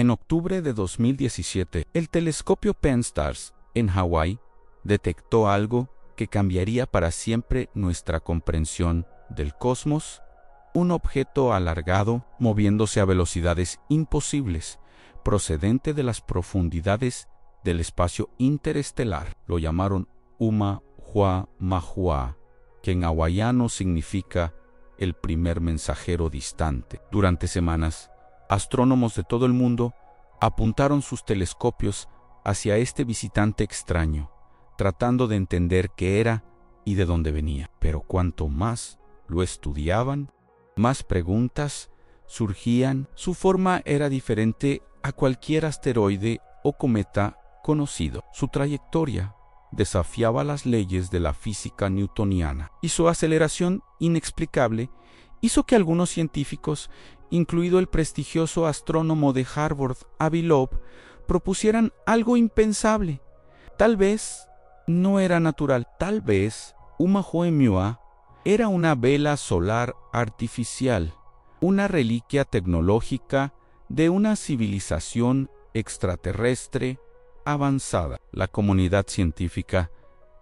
En octubre de 2017, el telescopio Pan-STARRS en Hawái detectó algo que cambiaría para siempre nuestra comprensión del cosmos, un objeto alargado moviéndose a velocidades imposibles, procedente de las profundidades del espacio interestelar. Lo llamaron Uma-Hua-Mahua, que en hawaiano significa el primer mensajero distante. Durante semanas, astrónomos de todo el mundo apuntaron sus telescopios hacia este visitante extraño, tratando de entender qué era y de dónde venía. Pero cuanto más lo estudiaban, más preguntas surgían. Su forma era diferente a cualquier asteroide o cometa conocido. Su trayectoria desafiaba las leyes de la física newtoniana y su aceleración inexplicable hizo que algunos científicos, incluido el prestigioso astrónomo de Harvard, Avi Loeb, propusieran algo impensable. Tal vez no era natural, tal vez Uma-Hua-Mahua era una vela solar artificial, una reliquia tecnológica de una civilización extraterrestre avanzada. La comunidad científica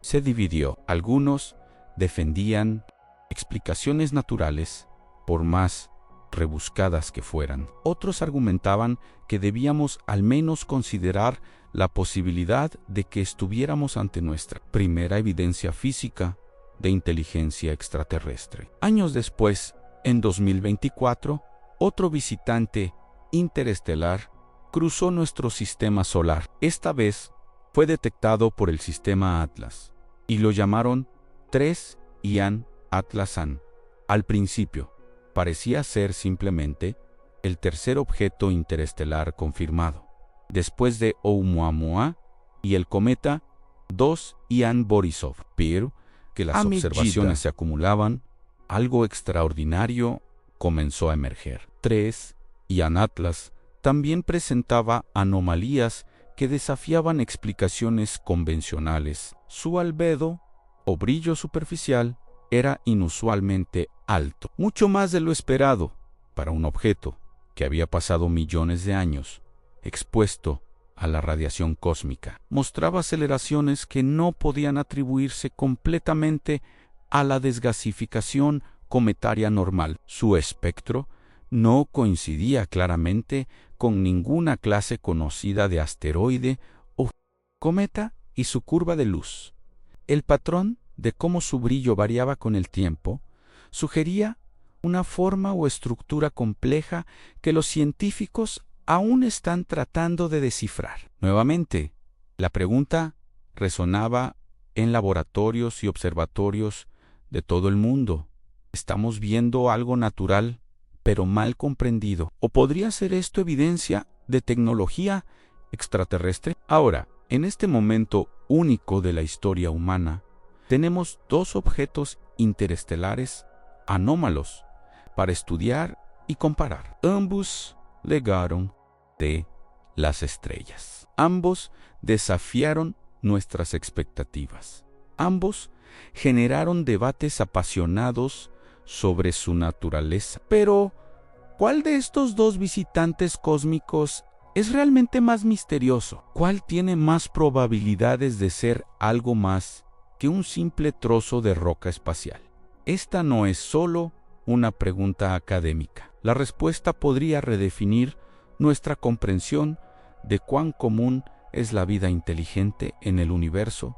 se dividió. Algunos defendían explicaciones naturales, por más rebuscadas que fueran. Otros argumentaban que debíamos al menos considerar la posibilidad de que estuviéramos ante nuestra primera evidencia física de inteligencia extraterrestre. Años después, en 2024, otro visitante interestelar cruzó nuestro sistema solar. Esta vez fue detectado por el sistema Atlas y lo llamaron 3 Ian Atlasan. Al principio, parecía ser simplemente el tercer objeto interestelar confirmado, después de Oumuamua y el cometa 2 Ian Borisov. Pero que las observaciones se acumulaban, algo extraordinario comenzó a emerger. 3 Ian Atlas también presentaba anomalías que desafiaban explicaciones convencionales. Su albedo, o brillo superficial, era inusualmente alto, mucho más de lo esperado para un objeto que había pasado millones de años expuesto a la radiación cósmica. Mostraba aceleraciones que no podían atribuirse completamente a la desgasificación cometaria normal. Su espectro no coincidía claramente con ninguna clase conocida de asteroide o cometa y su curva de luz. El patrón de cómo su brillo variaba con el tiempo sugería una forma o estructura compleja que los científicos aún están tratando de descifrar. Nuevamente, la pregunta resonaba en laboratorios y observatorios de todo el mundo. ¿Estamos viendo algo natural, pero mal comprendido? ¿O podría ser esto evidencia de tecnología extraterrestre? Ahora, en este momento único de la historia humana, tenemos dos objetos interestelares anómalos para estudiar y comparar. Ambos llegaron de las estrellas. Ambos desafiaron nuestras expectativas. Ambos generaron debates apasionados sobre su naturaleza. Pero, ¿cuál de estos dos visitantes cósmicos es realmente más misterioso? ¿Cuál tiene más probabilidades de ser algo más que un simple trozo de roca espacial? Esta no es solo una pregunta académica. La respuesta podría redefinir nuestra comprensión de cuán común es la vida inteligente en el universo,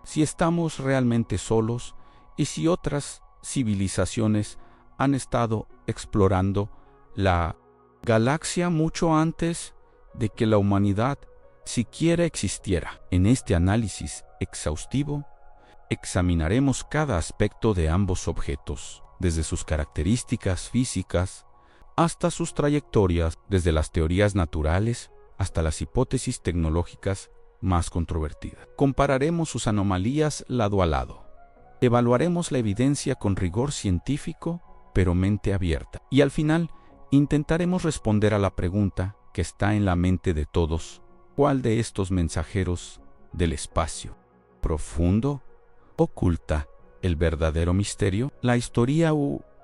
si estamos realmente solos y si otras civilizaciones han estado explorando la galaxia mucho antes de que la humanidad siquiera existiera. En este análisis exhaustivo, examinaremos cada aspecto de ambos objetos, desde sus características físicas hasta sus trayectorias, desde las teorías naturales hasta las hipótesis tecnológicas más controvertidas. Compararemos sus anomalías lado a lado. Evaluaremos la evidencia con rigor científico, pero mente abierta. Y al final, intentaremos responder a la pregunta que está en la mente de todos: ¿cuál de estos mensajeros del espacio profundo oculta el verdadero misterio? La historia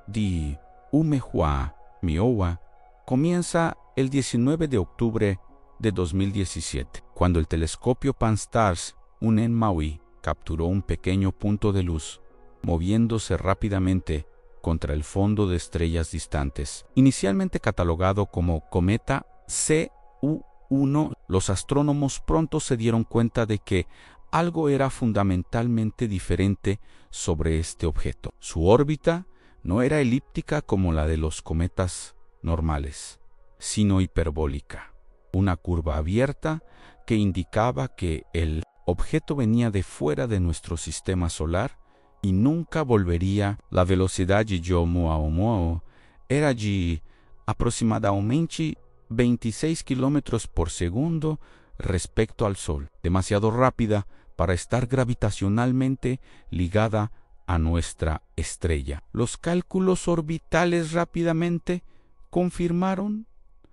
de Uma-Hua-Mahua comienza el 19 de octubre de 2017, cuando el telescopio Pan-STARRS, en Maui, capturó un pequeño punto de luz, moviéndose rápidamente contra el fondo de estrellas distantes. Inicialmente catalogado como cometa CU-1, los astrónomos pronto se dieron cuenta de que algo era fundamentalmente diferente sobre este objeto. Su órbita no era elíptica como la de los cometas normales, sino hiperbólica, una curva abierta que indicaba que el objeto venía de fuera de nuestro sistema solar y nunca volvería. La velocidad de Oumuamua era de aproximadamente 26 kilómetros por segundo respecto al Sol, demasiado rápida para estar gravitacionalmente ligada a nuestra estrella. Los cálculos orbitales rápidamente confirmaron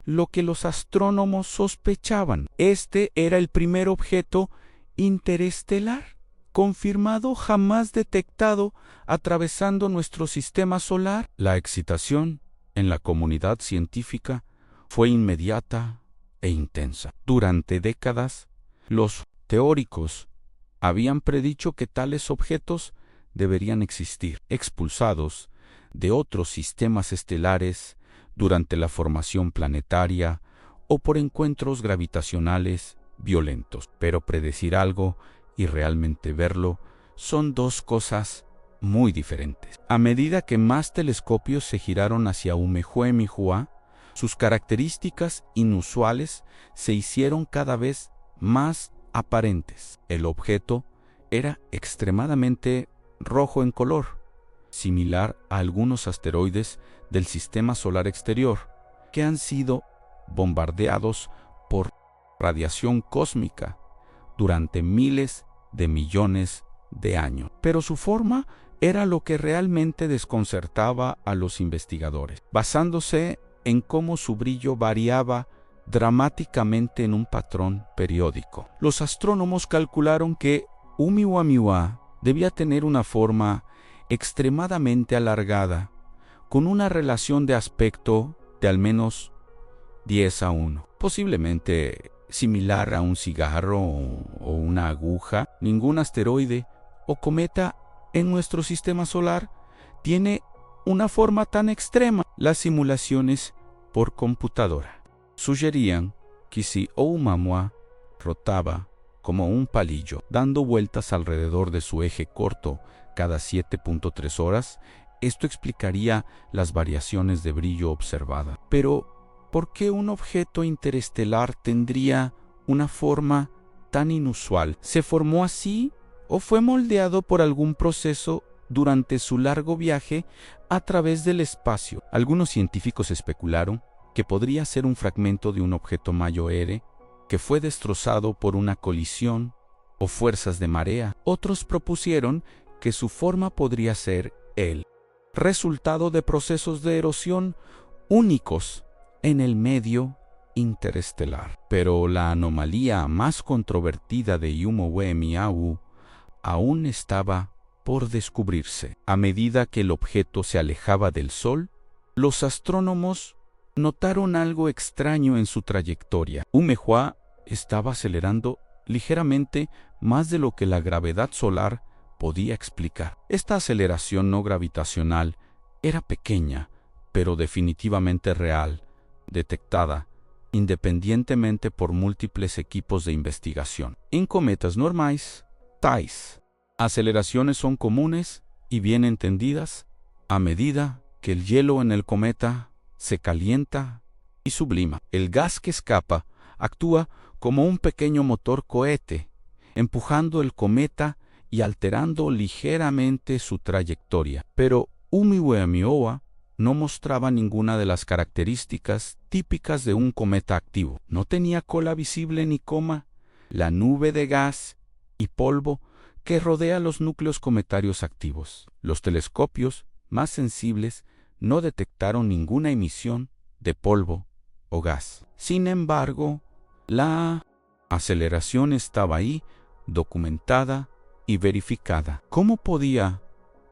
lo que los astrónomos sospechaban. Este era el primer objeto interestelar confirmado jamás detectado atravesando nuestro sistema solar. La excitación en la comunidad científica fue inmediata e intensa. Durante décadas, los teóricos habían predicho que tales objetos deberían existir, expulsados de otros sistemas estelares durante la formación planetaria o por encuentros gravitacionales violentos. Pero predecir algo y realmente verlo son dos cosas muy diferentes. A medida que más telescopios se giraron hacia Oumuamua, sus características inusuales se hicieron cada vez más aparentes. El objeto era extremadamente rojo en color, similar a algunos asteroides del sistema solar exterior que han sido bombardeados por radiación cósmica durante miles de millones de años. Pero su forma era lo que realmente desconcertaba a los investigadores, basándose en cómo su brillo variaba dramáticamente en un patrón periódico. Los astrónomos calcularon que Oumuamua debía tener una forma extremadamente alargada, con una relación de aspecto de al menos 10:1, posiblemente similar a un cigarro o una aguja. Ningún asteroide o cometa en nuestro sistema solar tiene una forma tan extrema. Las simulaciones por computadora sugerían que si Oumuamua rotaba como un palillo, dando vueltas alrededor de su eje corto cada 7.3 horas, esto explicaría las variaciones de brillo observadas. Pero, ¿por qué un objeto interestelar tendría una forma tan inusual? ¿Se formó así o fue moldeado por algún proceso durante su largo viaje a través del espacio? Algunos científicos especularon que podría ser un fragmento de un objeto mayor que fue destrozado por una colisión o fuerzas de marea. Otros propusieron que su forma podría ser el resultado de procesos de erosión únicos en el medio interestelar. Pero la anomalía más controvertida de Oumuamua aún estaba por descubrirse. A medida que el objeto se alejaba del Sol, los astrónomos notaron algo extraño en su trayectoria. Oumuamua estaba acelerando ligeramente más de lo que la gravedad solar podía explicar. Esta aceleración no gravitacional era pequeña, pero definitivamente real, detectada independientemente por múltiples equipos de investigación. En cometas normales, tales aceleraciones son comunes y bien entendidas a medida que el hielo en el cometa se calienta y sublima. El gas que escapa actúa como un pequeño motor cohete, empujando el cometa y alterando ligeramente su trayectoria. Pero Oumuamua no mostraba ninguna de las características típicas de un cometa activo. No tenía cola visible ni coma. La nube de gas y polvo que rodea los núcleos cometarios activos. Los telescopios más sensibles no detectaron ninguna emisión de polvo o gas. Sin embargo, la aceleración estaba ahí, documentada y verificada. ¿Cómo podía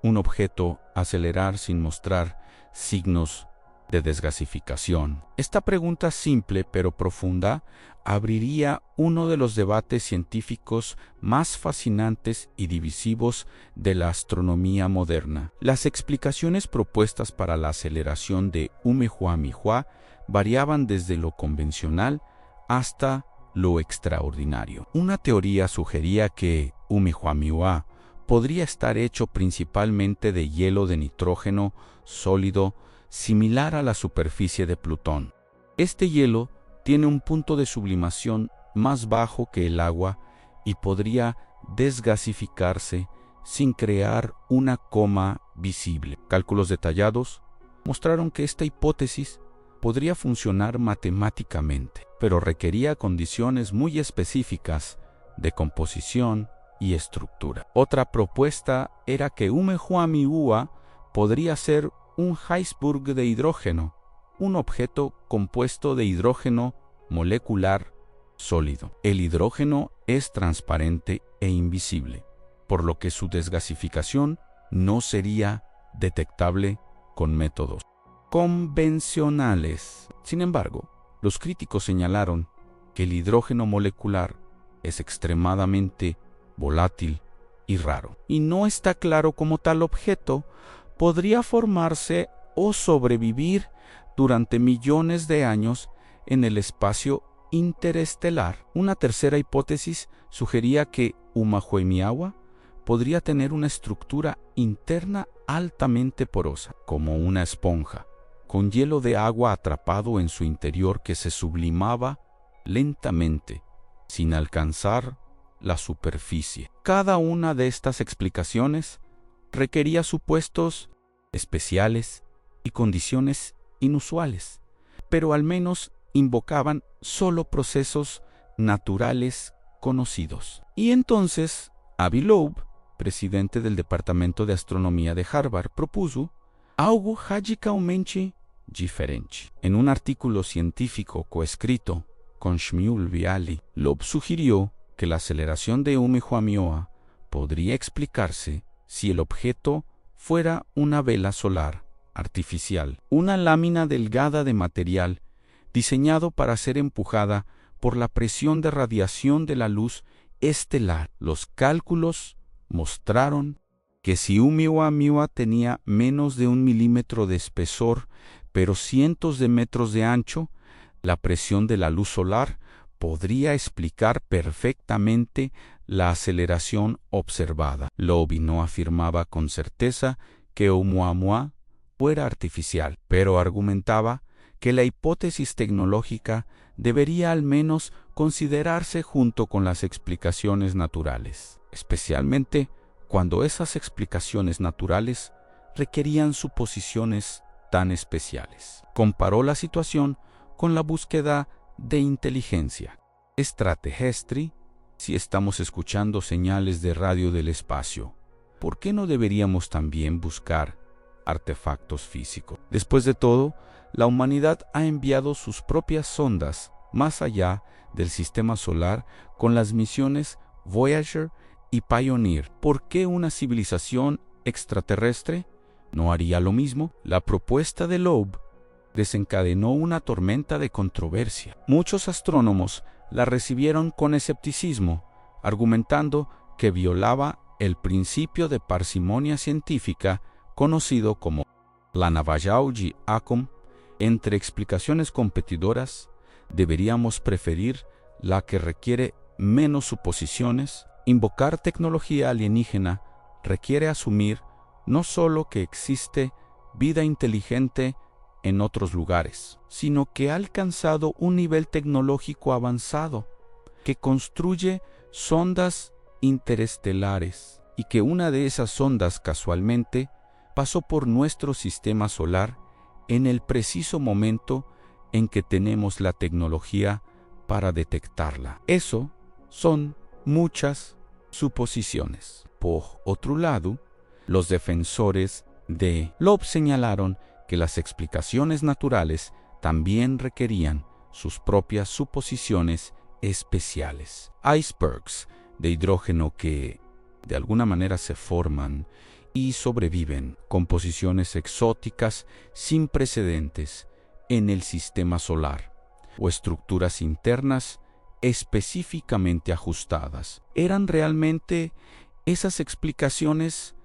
un objeto acelerar sin mostrar signos de desgasificación. Esta pregunta simple pero profunda abriría uno de los debates científicos más fascinantes y divisivos de la astronomía moderna. Las explicaciones propuestas para la aceleración de Oumuamua variaban desde lo convencional hasta lo extraordinario. Una teoría sugería que Oumuamua podría estar hecho principalmente de hielo de nitrógeno sólido similar a la superficie de Plutón. Este hielo tiene un punto de sublimación más bajo que el agua y podría desgasificarse sin crear una coma visible. Cálculos detallados mostraron que esta hipótesis podría funcionar matemáticamente, pero requería condiciones muy específicas de composición y estructura. Otra propuesta era que Oumuamua podría ser un iceberg de hidrógeno, un objeto compuesto de hidrógeno molecular sólido. El hidrógeno es transparente e invisible, por lo que su desgasificación no sería detectable con métodos convencionales. Sin embargo, los críticos señalaron que el hidrógeno molecular es extremadamente volátil y raro, y no está claro cómo tal objeto podría formarse o sobrevivir durante millones de años en el espacio interestelar. Una tercera hipótesis sugería que Oumuamua podría tener una estructura interna altamente porosa, como una esponja, con hielo de agua atrapado en su interior que se sublimaba lentamente, sin alcanzar la superficie. Cada una de estas explicaciones requería supuestos especiales y condiciones inusuales, pero al menos invocaban solo procesos naturales conocidos. Y entonces, Avi Loeb, presidente del Departamento de Astronomía de Harvard, propuso algo radicalmente diferente. En un artículo científico coescrito con Shmuel Bialy, Loeb sugirió que la aceleración de Oumuamua podría explicarse si el objeto fuera una vela solar artificial, una lámina delgada de material diseñado para ser empujada por la presión de radiación de la luz estelar. Los cálculos mostraron que si Oumuamua tenía menos de 1 milímetro de espesor, pero cientos de metros de ancho, la presión de la luz solar podría explicar perfectamente la aceleración observada. Loeb no afirmaba con certeza que Oumuamua fuera artificial, pero argumentaba que la hipótesis tecnológica debería al menos considerarse junto con las explicaciones naturales, especialmente cuando esas explicaciones naturales requerían suposiciones tan especiales. Comparó la situación con la búsqueda de inteligencia extraterrestre. Si estamos escuchando señales de radio del espacio, ¿por qué no deberíamos también buscar artefactos físicos? Después de todo, la humanidad ha enviado sus propias sondas más allá del sistema solar con las misiones Voyager y Pioneer. ¿Por qué una civilización extraterrestre no haría lo mismo? La propuesta de Loeb desencadenó una tormenta de controversia. Muchos astrónomos la recibieron con escepticismo, argumentando que violaba el principio de parsimonia científica conocido como la Navajo-G. Acom. Entre explicaciones competidoras, deberíamos preferir la que requiere menos suposiciones. Invocar tecnología alienígena requiere asumir no solo que existe vida inteligente en otros lugares, sino que ha alcanzado un nivel tecnológico avanzado, que construye sondas interestelares y que una de esas sondas casualmente pasó por nuestro sistema solar en el preciso momento en que tenemos la tecnología para detectarla. Eso son muchas suposiciones. Por otro lado, los defensores de Loeb señalaron que las explicaciones naturales también requerían sus propias suposiciones especiales. Icebergs de hidrógeno que de alguna manera se forman y sobreviven, composiciones exóticas sin precedentes en el sistema solar, o estructuras internas específicamente ajustadas. ¿Eran realmente esas explicaciones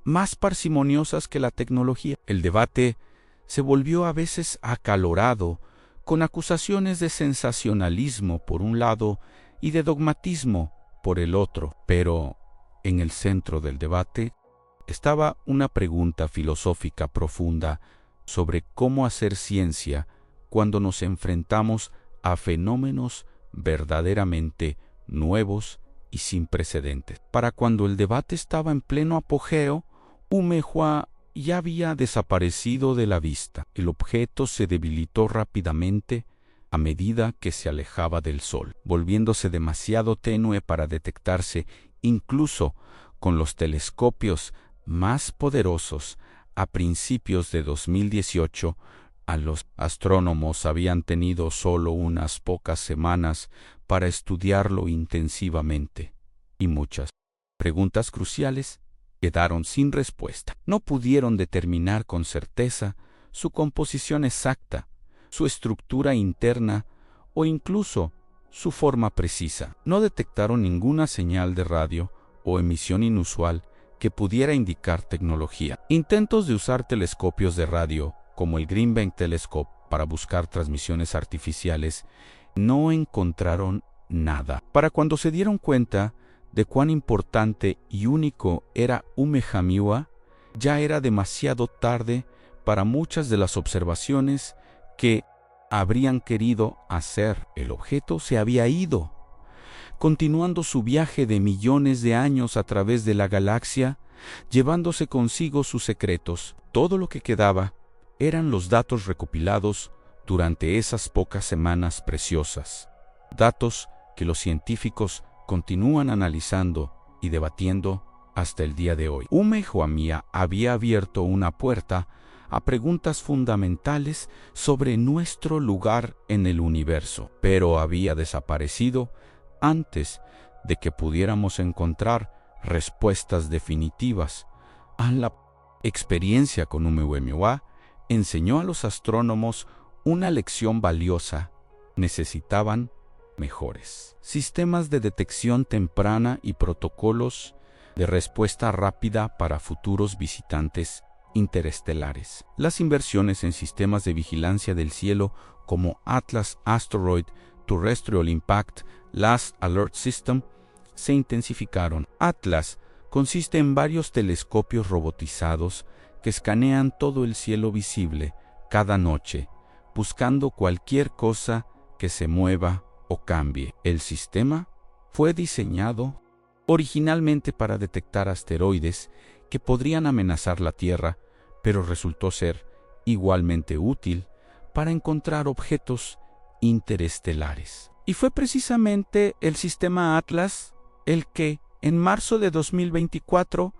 más parsimoniosas que la tecnología? El debate se volvió a veces acalorado, con acusaciones de sensacionalismo por un lado y de dogmatismo por el otro, pero en el centro del debate estaba una pregunta filosófica profunda sobre cómo hacer ciencia cuando nos enfrentamos a fenómenos verdaderamente nuevos y sin precedentes. Para cuando el debate estaba en pleno apogeo, Umehua ya había desaparecido de la vista. El objeto se debilitó rápidamente a medida que se alejaba del Sol, volviéndose demasiado tenue para detectarse incluso con los telescopios más poderosos. A principios de 2018, los astrónomos habían tenido solo unas pocas semanas para estudiarlo intensivamente, y muchas preguntas cruciales quedaron sin respuesta. No pudieron determinar con certeza su composición exacta, su estructura interna o incluso su forma precisa. No detectaron ninguna señal de radio o emisión inusual que pudiera indicar tecnología. Intentos de usar telescopios de radio, como el Green Bank Telescope, para buscar transmisiones artificiales, no encontraron nada. Para cuando se dieron cuenta de cuán importante y único era Umehua, ya era demasiado tarde para muchas de las observaciones que habrían querido hacer. El objeto se había ido, continuando su viaje de millones de años a través de la galaxia, llevándose consigo sus secretos. Todo lo que quedaba eran los datos recopilados durante esas pocas semanas preciosas, datos que los científicos continúan analizando y debatiendo hasta el día de hoy. Umehua había abierto una puerta a preguntas fundamentales sobre nuestro lugar en el universo, pero había desaparecido antes de que pudiéramos encontrar respuestas definitivas. La experiencia con Umehua enseñó a los astrónomos una lección valiosa. Necesitaban mejores sistemas de detección temprana y protocolos de respuesta rápida para futuros visitantes interestelares. Las inversiones en sistemas de vigilancia del cielo como Atlas Asteroid Terrestrial Impact Last Alert System se intensificaron. Atlas consiste en varios telescopios robotizados que escanean todo el cielo visible cada noche, buscando cualquier cosa que se mueva o cambie. El sistema fue diseñado originalmente para detectar asteroides que podrían amenazar la Tierra, pero resultó ser igualmente útil para encontrar objetos interestelares. Y fue precisamente el sistema Atlas el que, en marzo de 2024,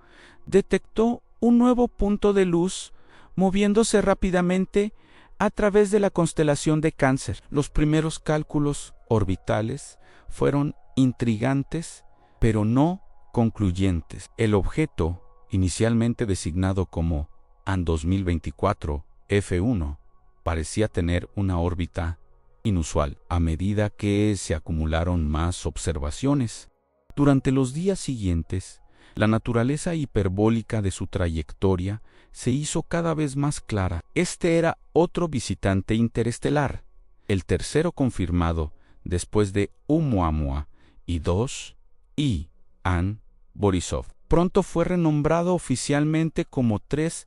detectó un nuevo punto de luz moviéndose rápidamente a través de la constelación de Cáncer. Los primeros cálculos orbitales fueron intrigantes, pero no concluyentes. El objeto, inicialmente designado como AN 2024 F1, parecía tener una órbita inusual a medida que se acumularon más observaciones. Durante los días siguientes, la naturaleza hiperbólica de su trayectoria se hizo cada vez más clara. Este era otro visitante interestelar, el tercero confirmado después de Oumuamua y Ian Borisov. Pronto fue renombrado oficialmente como 3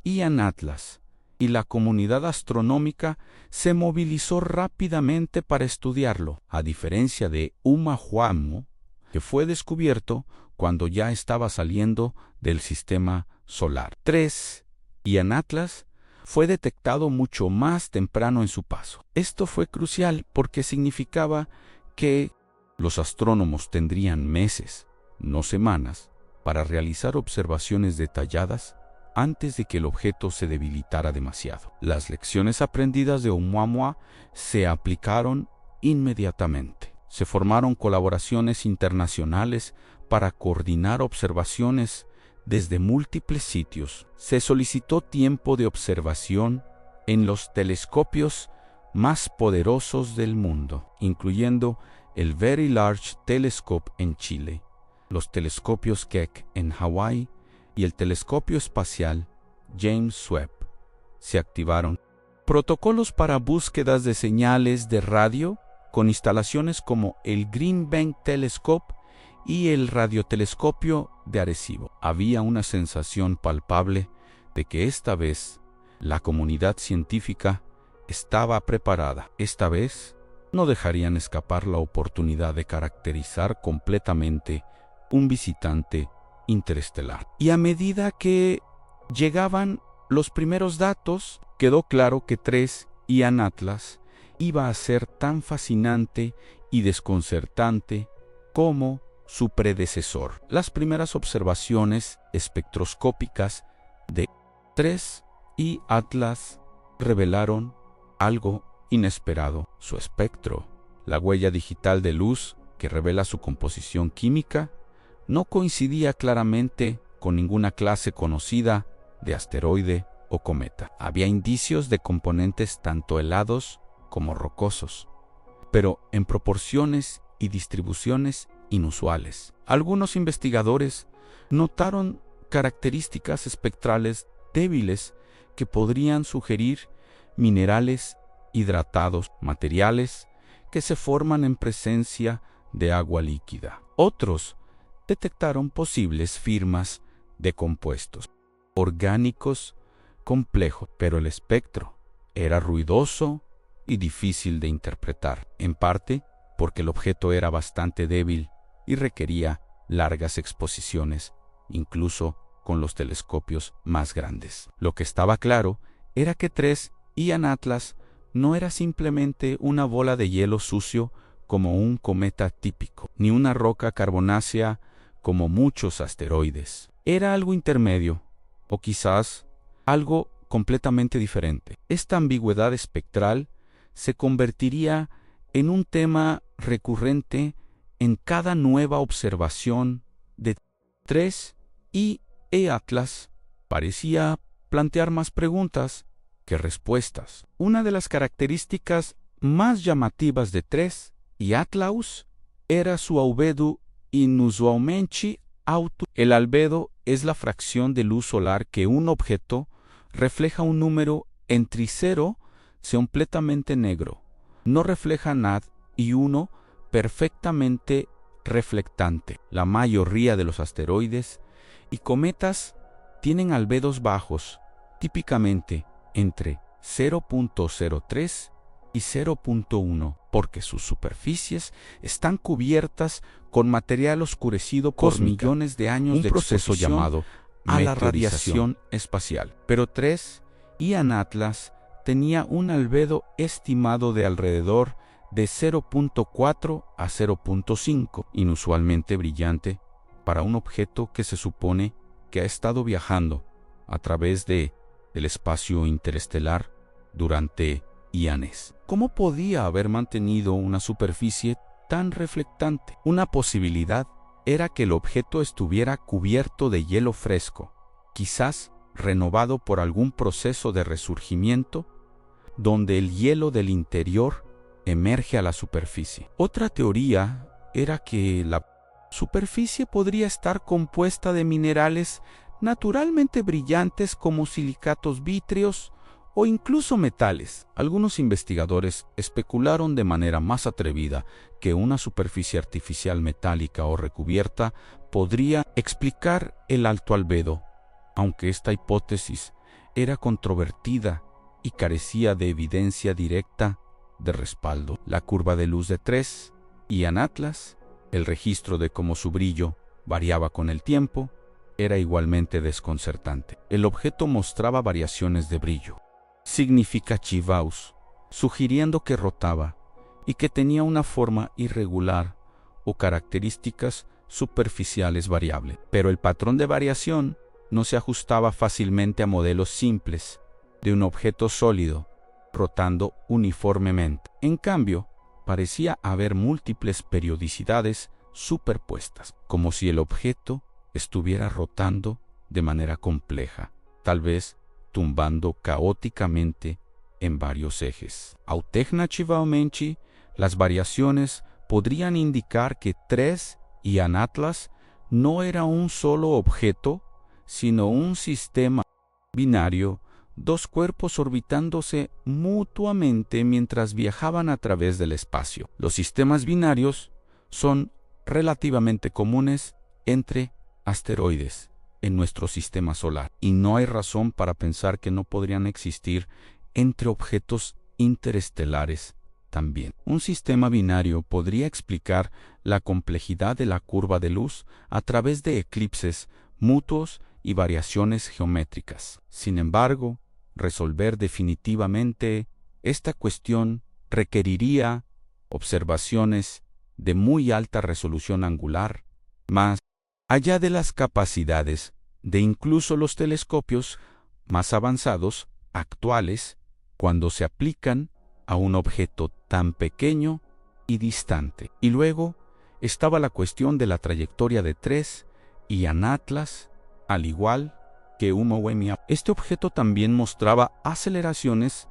Ian Atlas, y la comunidad astronómica se movilizó rápidamente para estudiarlo, a diferencia de Oumuamua, que fue descubierto cuando ya estaba saliendo del sistema solar. 3 Ian Atlas fue detectado mucho más temprano en su paso. Esto fue crucial porque significaba que los astrónomos tendrían meses, no semanas, para realizar observaciones detalladas antes de que el objeto se debilitara demasiado. Las lecciones aprendidas de Oumuamua se aplicaron inmediatamente. Se formaron colaboraciones internacionales para coordinar observaciones desde múltiples sitios. Se solicitó tiempo de observación en los telescopios más poderosos del mundo, incluyendo el Very Large Telescope en Chile, los telescopios Keck en Hawái y el telescopio espacial James Webb. Se activaron protocolos para búsquedas de señales de radio con instalaciones como el Green Bank Telescope y el radiotelescopio de Arecibo. Había una sensación palpable de que esta vez la comunidad científica estaba preparada. Esta vez no dejarían escapar la oportunidad de caracterizar completamente un visitante interestelar. Y a medida que llegaban los primeros datos, quedó claro que 3 Ian Atlas iba a ser tan fascinante y desconcertante como su predecesor. Las primeras observaciones espectroscópicas de 3 y Atlas revelaron algo inesperado. Su espectro, la huella digital de luz que revela su composición química, no coincidía claramente con ninguna clase conocida de asteroide o cometa. Había indicios de componentes tanto helados como rocosos, pero en proporciones y distribuciones inusuales. Algunos investigadores notaron características espectrales débiles que podrían sugerir minerales hidratados, materiales que se forman en presencia de agua líquida. Otros detectaron posibles firmas de compuestos orgánicos complejos, pero el espectro era ruidoso y difícil de interpretar, en parte porque el objeto era bastante débil y requería largas exposiciones, incluso con los telescopios más grandes. Lo que estaba claro era que 3 Ian Atlas no era simplemente una bola de hielo sucio como un cometa típico, ni una roca carbonácea como muchos asteroides. Era algo intermedio, o quizás algo completamente diferente. Esta ambigüedad espectral se convertiría en un tema recurrente en cada nueva observación de 3 y Atlas. Parecía plantear más preguntas que respuestas. Una de las características más llamativas de 3 y Atlas era su albedo inusualmente alto. El albedo es la fracción de luz solar que un objeto refleja un número entre 0 completamente negro, no refleja nada, y 1 perfectamente reflectante. La mayoría de los asteroides y cometas tienen albedos bajos, típicamente entre 0.03 y 0.1, porque sus superficies están cubiertas con material oscurecido por millones de años de proceso llamado a la radiación espacial. Pero 3 Ian Atlas tenía un albedo estimado de alrededor de 0.4 a 0.5, inusualmente brillante para un objeto que se supone que ha estado viajando a través del espacio interestelar durante ianes. ¿Cómo podía haber mantenido una superficie tan reflectante? Una posibilidad era que el objeto estuviera cubierto de hielo fresco, quizás renovado por algún proceso de resurgimiento, donde el hielo del interior emerge a la superficie. Otra teoría era que la superficie podría estar compuesta de minerales naturalmente brillantes como silicatos vítreos o incluso metales. Algunos investigadores especularon de manera más atrevida que una superficie artificial metálica o recubierta podría explicar el alto albedo, aunque esta hipótesis era controvertida y carecía de evidencia directa de respaldo. La curva de luz de 3 Ian Atlas, el registro de cómo su brillo variaba con el tiempo, era igualmente desconcertante. El objeto mostraba variaciones de brillo significativas, sugiriendo que rotaba y que tenía una forma irregular o características superficiales variables. Pero el patrón de variación no se ajustaba fácilmente a modelos simples de un objeto sólido rotando uniformemente. En cambio, parecía haber múltiples periodicidades superpuestas, como si el objeto estuviera rotando de manera compleja, tal vez tumbando caóticamente en varios ejes. Alternativamente, las variaciones podrían indicar que 3 y Atlas no era un solo objeto, sino un sistema binario, dos cuerpos orbitándose mutuamente mientras viajaban a través del espacio. Los sistemas binarios son relativamente comunes entre asteroides en nuestro sistema solar, y no hay razón para pensar que no podrían existir entre objetos interestelares también. Un sistema binario podría explicar la complejidad de la curva de luz a través de eclipses mutuos y variaciones geométricas. Sin embargo, resolver definitivamente esta cuestión requeriría observaciones de muy alta resolución angular, más allá de las capacidades de incluso los telescopios más avanzados actuales cuando se aplican a un objeto tan pequeño y distante. Y luego estaba la cuestión de la trayectoria de 3 y Atlas, al igual que Oumuamua. Este objeto también mostraba aceleraciones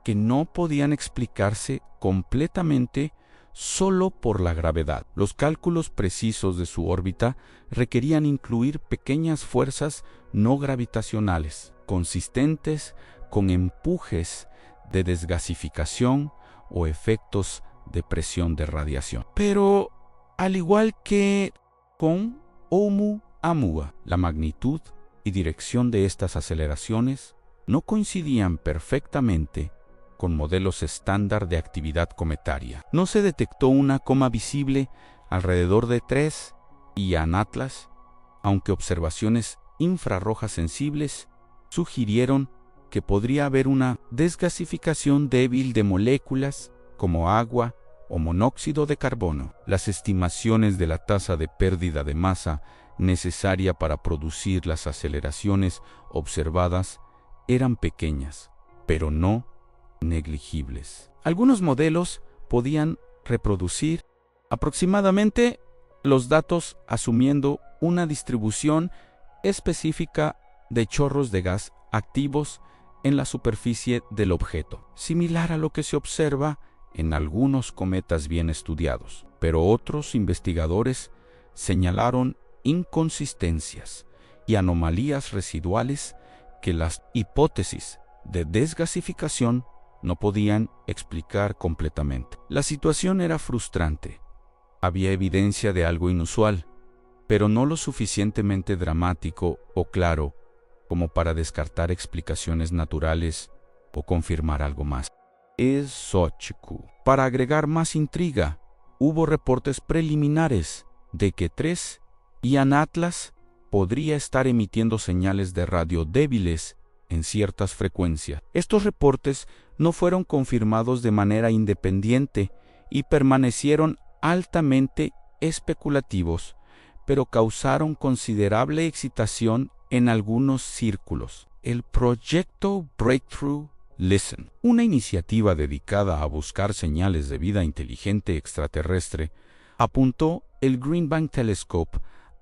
que no podían explicarse completamente solo por la gravedad. Los cálculos precisos de su órbita requerían incluir pequeñas fuerzas no gravitacionales, consistentes con empujes de desgasificación o efectos de presión de radiación. Pero, al igual que con Oumuamua, la magnitud y dirección de estas aceleraciones no coincidían perfectamente con modelos estándar de actividad cometaria. No se detectó una coma visible alrededor de 3 y Atlas, aunque observaciones infrarrojas sensibles sugirieron que podría haber una desgasificación débil de moléculas como agua o monóxido de carbono. Las estimaciones de la tasa de pérdida de masa necesaria para producir las aceleraciones observadas eran pequeñas, pero no negligibles. Algunos modelos podían reproducir aproximadamente los datos asumiendo una distribución específica de chorros de gas activos en la superficie del objeto, similar a lo que se observa en algunos cometas bien estudiados. Pero otros investigadores señalaron inconsistencias y anomalías residuales que las hipótesis de desgasificación no podían explicar completamente. La situación era frustrante. Había evidencia de algo inusual, pero no lo suficientemente dramático o claro como para descartar explicaciones naturales o confirmar algo más. Para agregar más intriga, hubo reportes preliminares de que 3 y Atlas podría estar emitiendo señales de radio débiles en ciertas frecuencias. Estos reportes no fueron confirmados de manera independiente y permanecieron altamente especulativos, pero causaron considerable excitación en algunos círculos. El proyecto Breakthrough Listen, una iniciativa dedicada a buscar señales de vida inteligente extraterrestre, apuntó el Green Bank Telescope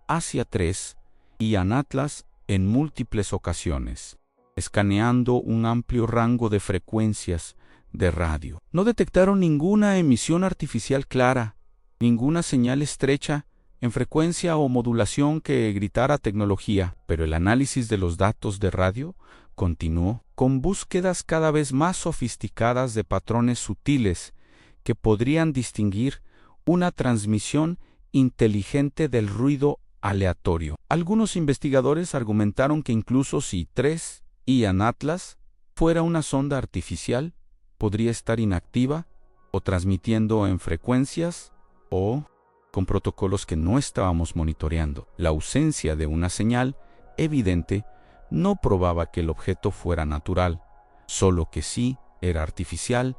hacia 3 y Atlas en múltiples ocasiones, escaneando un amplio rango de frecuencias de radio. No detectaron ninguna emisión artificial clara, ninguna señal estrecha en frecuencia o modulación que gritara tecnología, pero el análisis de los datos de radio continuó con búsquedas cada vez más sofisticadas de patrones sutiles que podrían distinguir una transmisión inteligente del ruido aleatorio. Algunos investigadores argumentaron que incluso si 3 y Atlas fuera una sonda artificial, podría estar inactiva o transmitiendo en frecuencias o con protocolos que no estábamos monitoreando. La ausencia de una señal evidente no probaba que el objeto fuera natural, solo que sí era artificial,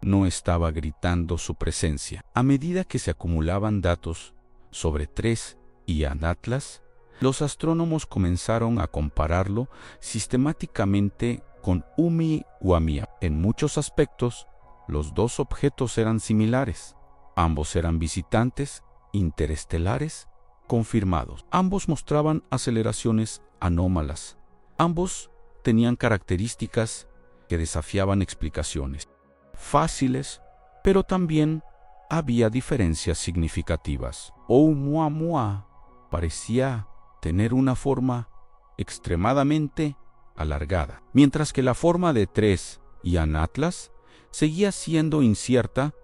no estaba gritando su presencia. A medida que se acumulaban datos sobre 3 y Atlas, los astrónomos comenzaron a compararlo sistemáticamente con Oumuamua. En muchos aspectos, los dos objetos eran similares. Ambos eran visitantes interestelares confirmados. Ambos mostraban aceleraciones anómalas. Ambos tenían características que desafiaban explicaciones fáciles, pero también había diferencias significativas. Oumuamua parecía tener una forma extremadamente alargada, mientras que la forma de 3 y Anatlas seguía siendo incierta,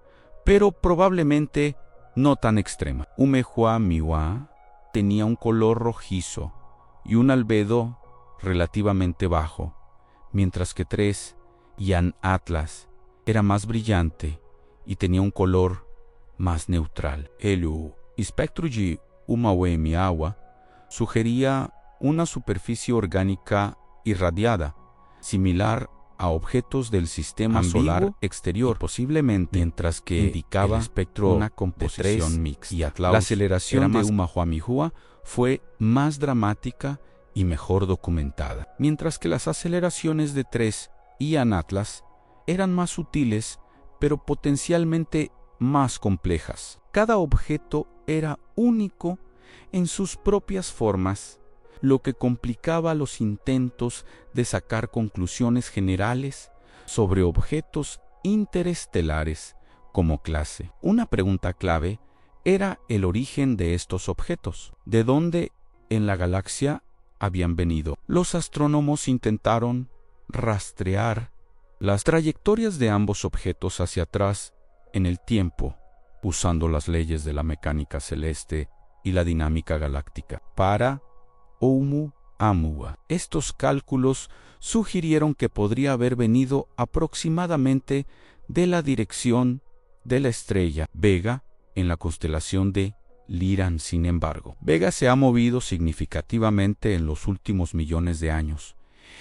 pero probablemente no tan extrema. Umehuamiwa tenía un color rojizo y un albedo relativamente bajo, mientras que 3 y Anatlas era más brillante y tenía un color más neutral. El espectro de Umehuamiwa sugería una superficie orgánica irradiada, similar a objetos del sistema solar exterior, posiblemente, mientras que indicaba el espectro una composición mixta. Y la aceleración de Umehuamiwa fue más dramática y mejor documentada, mientras que las aceleraciones de 3 y Anatlas eran más sutiles, pero potencialmente más complejas. Cada objeto era único en sus propias formas, lo que complicaba los intentos de sacar conclusiones generales sobre objetos interestelares como clase. Una pregunta clave era el origen de estos objetos. ¿De dónde en la galaxia habían venido? Los astrónomos intentaron rastrear las trayectorias de ambos objetos hacia atrás en el tiempo, usando las leyes de la mecánica celeste y la dinámica galáctica. Para Oumuamua, estos cálculos sugirieron que podría haber venido aproximadamente de la dirección de la estrella Vega en la constelación de Lyran. Sin embargo, Vega se ha movido significativamente en los últimos millones de años,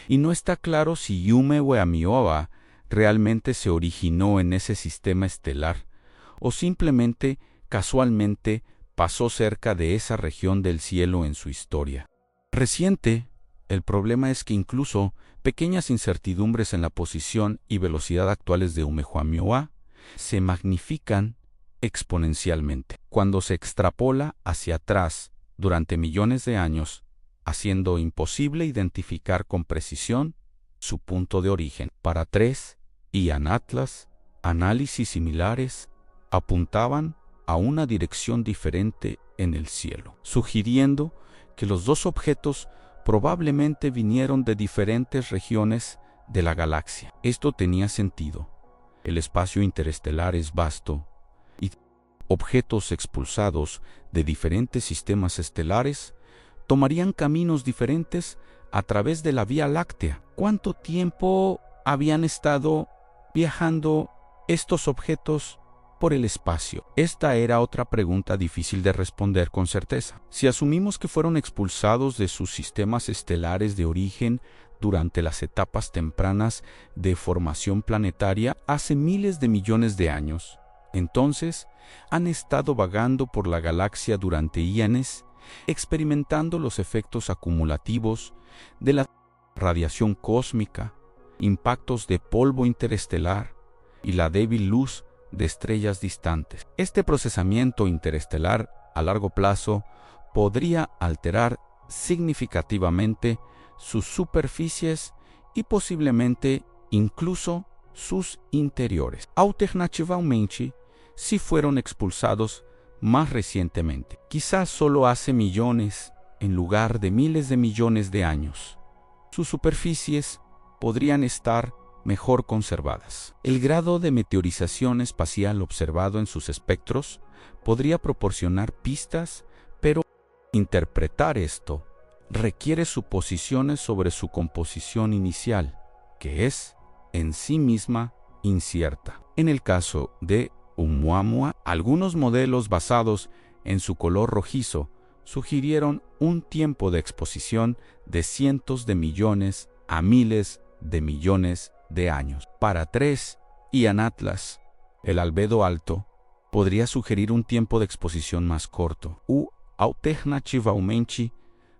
y no está claro si Umehuamiwa realmente se originó en ese sistema estelar o simplemente casualmente pasó cerca de esa región del cielo en su historia reciente. El problema es que incluso pequeñas incertidumbres en la posición y velocidad actuales de Umehuamiwa se magnifican exponencialmente cuando se extrapola hacia atrás durante millones de años, haciendo imposible identificar con precisión su punto de origen. Para 3 y Anatlas, análisis similares apuntaban a una dirección diferente en el cielo, sugiriendo que los dos objetos probablemente vinieron de diferentes regiones de la galaxia. Esto tenía sentido. El espacio interestelar es vasto y objetos expulsados de diferentes sistemas estelares tomarían caminos diferentes a través de la Vía Láctea. ¿Cuánto tiempo habían estado viajando estos objetos por el espacio? Esta era otra pregunta difícil de responder con certeza. Si asumimos que fueron expulsados de sus sistemas estelares de origen durante las etapas tempranas de formación planetaria hace miles de millones de años, entonces han estado vagando por la galaxia durante eones, experimentando los efectos acumulativos de la radiación cósmica, impactos de polvo interestelar y la débil luz de estrellas distantes. Este procesamiento interestelar a largo plazo podría alterar significativamente sus superficies y posiblemente incluso sus interiores. Alternativamente, si fueron expulsados más recientemente, quizás solo hace millones en lugar de miles de millones de años, sus superficies podrían estar mejor conservadas. El grado de meteorización espacial observado en sus espectros podría proporcionar pistas, pero interpretar esto requiere suposiciones sobre su composición inicial, que es en sí misma incierta. En el caso de Oumuamua, algunos modelos basados en su color rojizo sugirieron un tiempo de exposición de cientos de millones a miles de millones de años. Para 3 y Anatlas, el albedo alto podría sugerir un tiempo de exposición más corto u alternativamente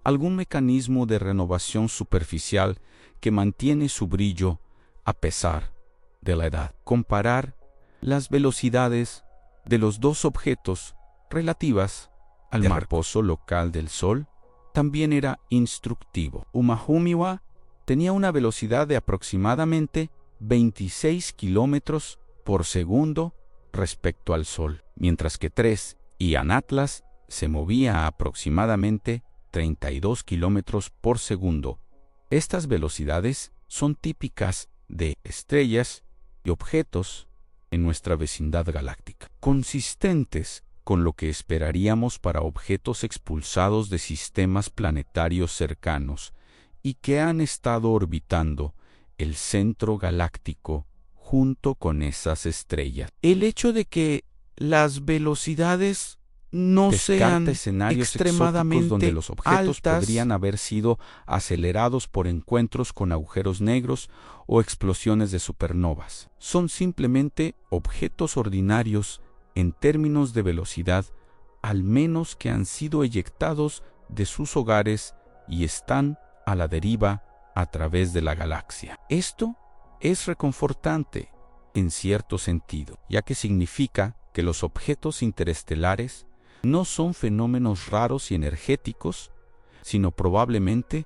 algún mecanismo de renovación superficial que mantiene su brillo a pesar de la edad. Comparar las velocidades de los dos objetos relativas al reposo local del Sol también era instructivo. Oumuamua tenía una velocidad de aproximadamente 26 kilómetros por segundo respecto al Sol, mientras que 3 y Anatlas se movía a aproximadamente 32 kilómetros por segundo. Estas velocidades son típicas de estrellas y objetos en nuestra vecindad galáctica, consistentes con lo que esperaríamos para objetos expulsados de sistemas planetarios cercanos y que han estado orbitando el centro galáctico junto con esas estrellas. El hecho de que las velocidades no sean extremadamente donde los objetos podrían haber sido acelerados por encuentros con agujeros negros o explosiones de supernovas. Son simplemente objetos ordinarios en términos de velocidad, al menos que han sido eyectados de sus hogares y están a la deriva a través de la galaxia. Esto es reconfortante en cierto sentido, ya que significa que los objetos interestelares no son fenómenos raros y energéticos, sino probablemente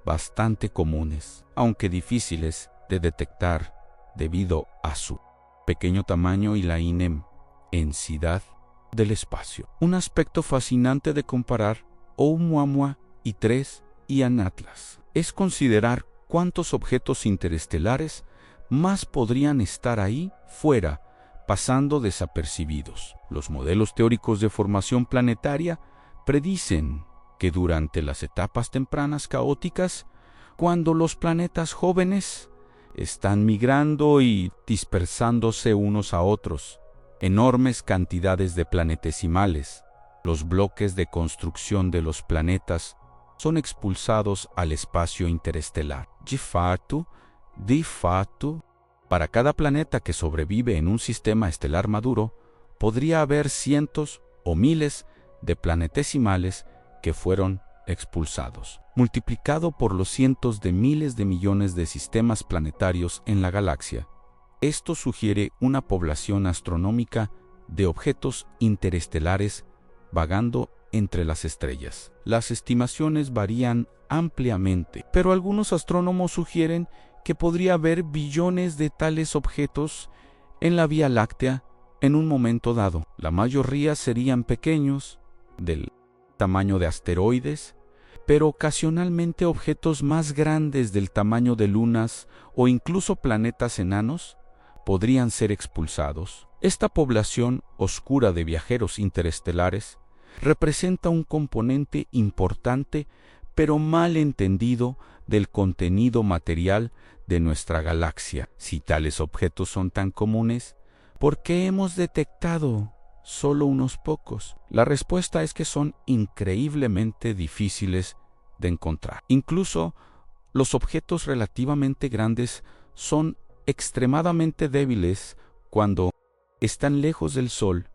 bastante comunes, aunque difíciles de detectar debido a su pequeño tamaño y la inmensidad del espacio. Un aspecto fascinante de comparar Oumuamua y 3 y Anatlas es considerar cuántos objetos interestelares más podrían estar ahí fuera, pasando desapercibidos. Los modelos teóricos de formación planetaria predicen que durante las etapas tempranas caóticas, cuando los planetas jóvenes están migrando y dispersándose unos a otros, enormes cantidades de planetesimales, los bloques de construcción de los planetas, son expulsados al espacio interestelar. De fato, para cada planeta que sobrevive en un sistema estelar maduro, podría haber cientos o miles de planetesimales que fueron expulsados. Multiplicado por los cientos de miles de millones de sistemas planetarios en la galaxia, esto sugiere una población astronómica de objetos interestelares vagando entre las estrellas. Las estimaciones varían ampliamente, pero algunos astrónomos sugieren que podría haber billones de tales objetos en la Vía Láctea en un momento dado. La mayoría serían pequeños, del tamaño de asteroides, pero ocasionalmente objetos más grandes del tamaño de lunas o incluso planetas enanos podrían ser expulsados. Esta población oscura de viajeros interestelares representa un componente importante pero mal entendido del contenido material de nuestra galaxia. Si tales objetos son tan comunes, ¿por qué hemos detectado solo unos pocos? La respuesta es que son increíblemente difíciles de encontrar. Incluso los objetos relativamente grandes son extremadamente débiles cuando están lejos del Sol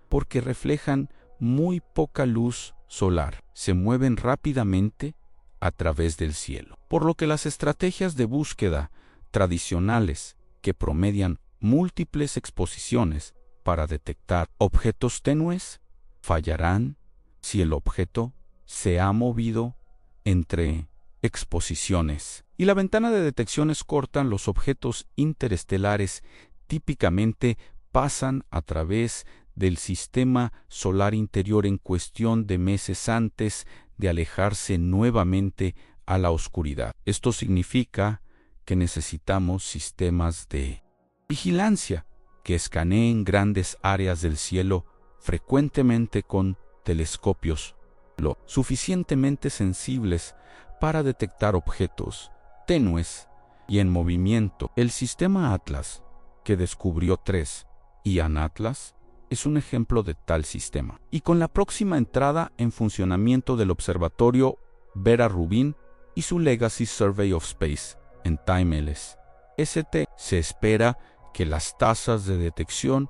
porque reflejan muy poca luz solar. Se mueven rápidamente a través del cielo, por lo que las estrategias de búsqueda tradicionales que promedian múltiples exposiciones para detectar objetos tenues fallarán si el objeto se ha movido entre exposiciones. Y la ventana de detección es corta. Los objetos interestelares típicamente pasan a través del sistema solar interior en cuestión de meses antes de alejarse nuevamente a la oscuridad. Esto significa que necesitamos sistemas de vigilancia que escaneen grandes áreas del cielo frecuentemente con telescopios lo suficientemente sensibles para detectar objetos tenues y en movimiento. El sistema Atlas, que descubrió 3 y Anatlas, es un ejemplo de tal sistema. Y con la próxima entrada en funcionamiento del observatorio Vera Rubin y su Legacy Survey of Space en TIME-LS-ST, se espera que las tasas de detección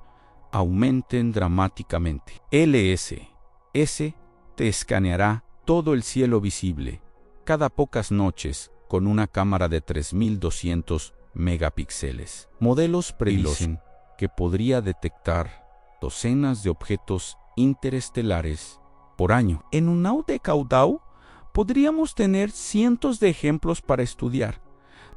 aumenten dramáticamente. LS-S te escaneará todo el cielo visible cada pocas noches con una cámara de 3200 megapíxeles. Modelos predicen que podría detectar docenas de objetos interestelares por año. En un aude caudal podríamos tener cientos de ejemplos para estudiar,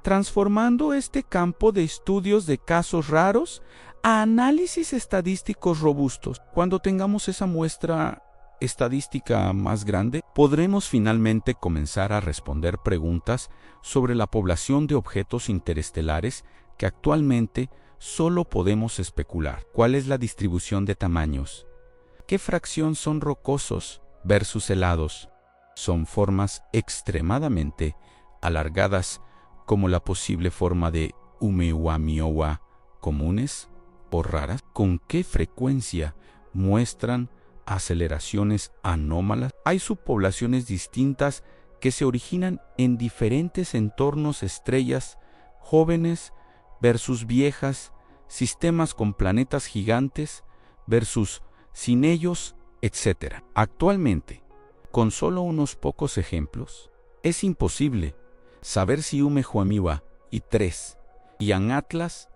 transformando este campo de estudios de casos raros a análisis estadísticos robustos. Cuando tengamos esa muestra estadística más grande, podremos finalmente comenzar a responder preguntas sobre la población de objetos interestelares que actualmente solo podemos especular. ¿Cuál es la distribución de tamaños? ¿Qué fracción son rocosos versus helados? ¿Son formas extremadamente alargadas como la posible forma de Umewa-Miowa comunes o raras? ¿Con qué frecuencia muestran aceleraciones anómalas? Hay subpoblaciones distintas que se originan en diferentes entornos, estrellas jóvenes versus viejas, sistemas con planetas gigantes versus sin ellos, etc. Actualmente, con solo unos pocos ejemplos, es imposible saber si Umehuamiwa y 3 y Anatlas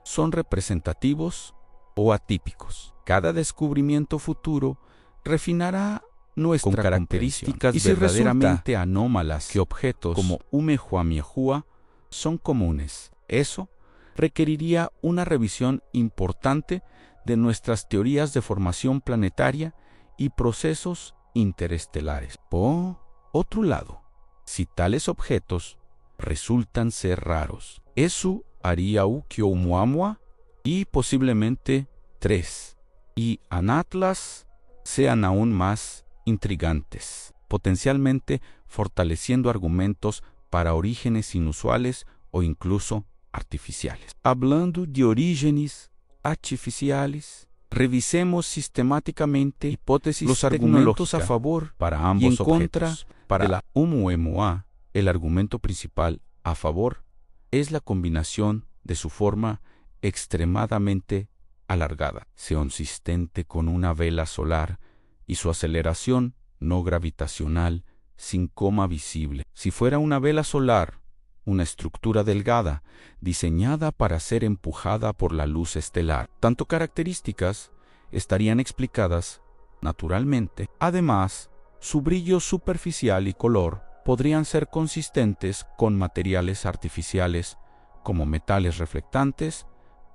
son representativos o atípicos. Cada descubrimiento futuro refinará nuestra características y si verdaderamente anómalas que objetos como Umehuamiahua son comunes. Eso requeriría una revisión importante de nuestras teorías de formación planetaria y procesos interestelares. Por otro lado, si tales objetos resultan ser raros, eso haría que Oumuamua y posiblemente 3 y Anatlas sean aún más intrigantes, potencialmente fortaleciendo argumentos para orígenes inusuales o incluso artificiales. Hablando de orígenes artificiales, revisemos sistemáticamente hipótesis los argumentos a favor para ambos y en contra para la Oumuamua. El argumento principal a favor es la combinación de su forma extremadamente alargada, consistente con una vela solar y su aceleración no gravitacional sin coma visible. Si fuera una vela solar, una estructura delgada, diseñada para ser empujada por la luz estelar. Tanto características estarían explicadas naturalmente. Además, su brillo superficial y color podrían ser consistentes con materiales artificiales como metales reflectantes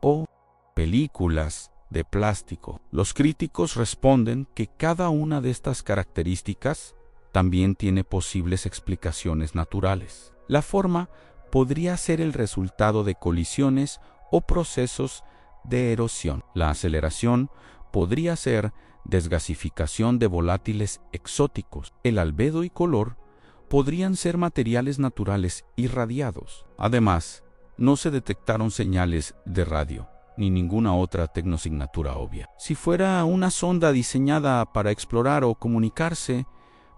o películas de plástico. Los críticos responden que cada una de estas características también tiene posibles explicaciones naturales. La forma podría ser el resultado de colisiones o procesos de erosión. La aceleración podría ser desgasificación de volátiles exóticos. El albedo y color podrían ser materiales naturales irradiados. Además, no se detectaron señales de radio ni ninguna otra tecnosignatura obvia. Si fuera una sonda diseñada para explorar o comunicarse,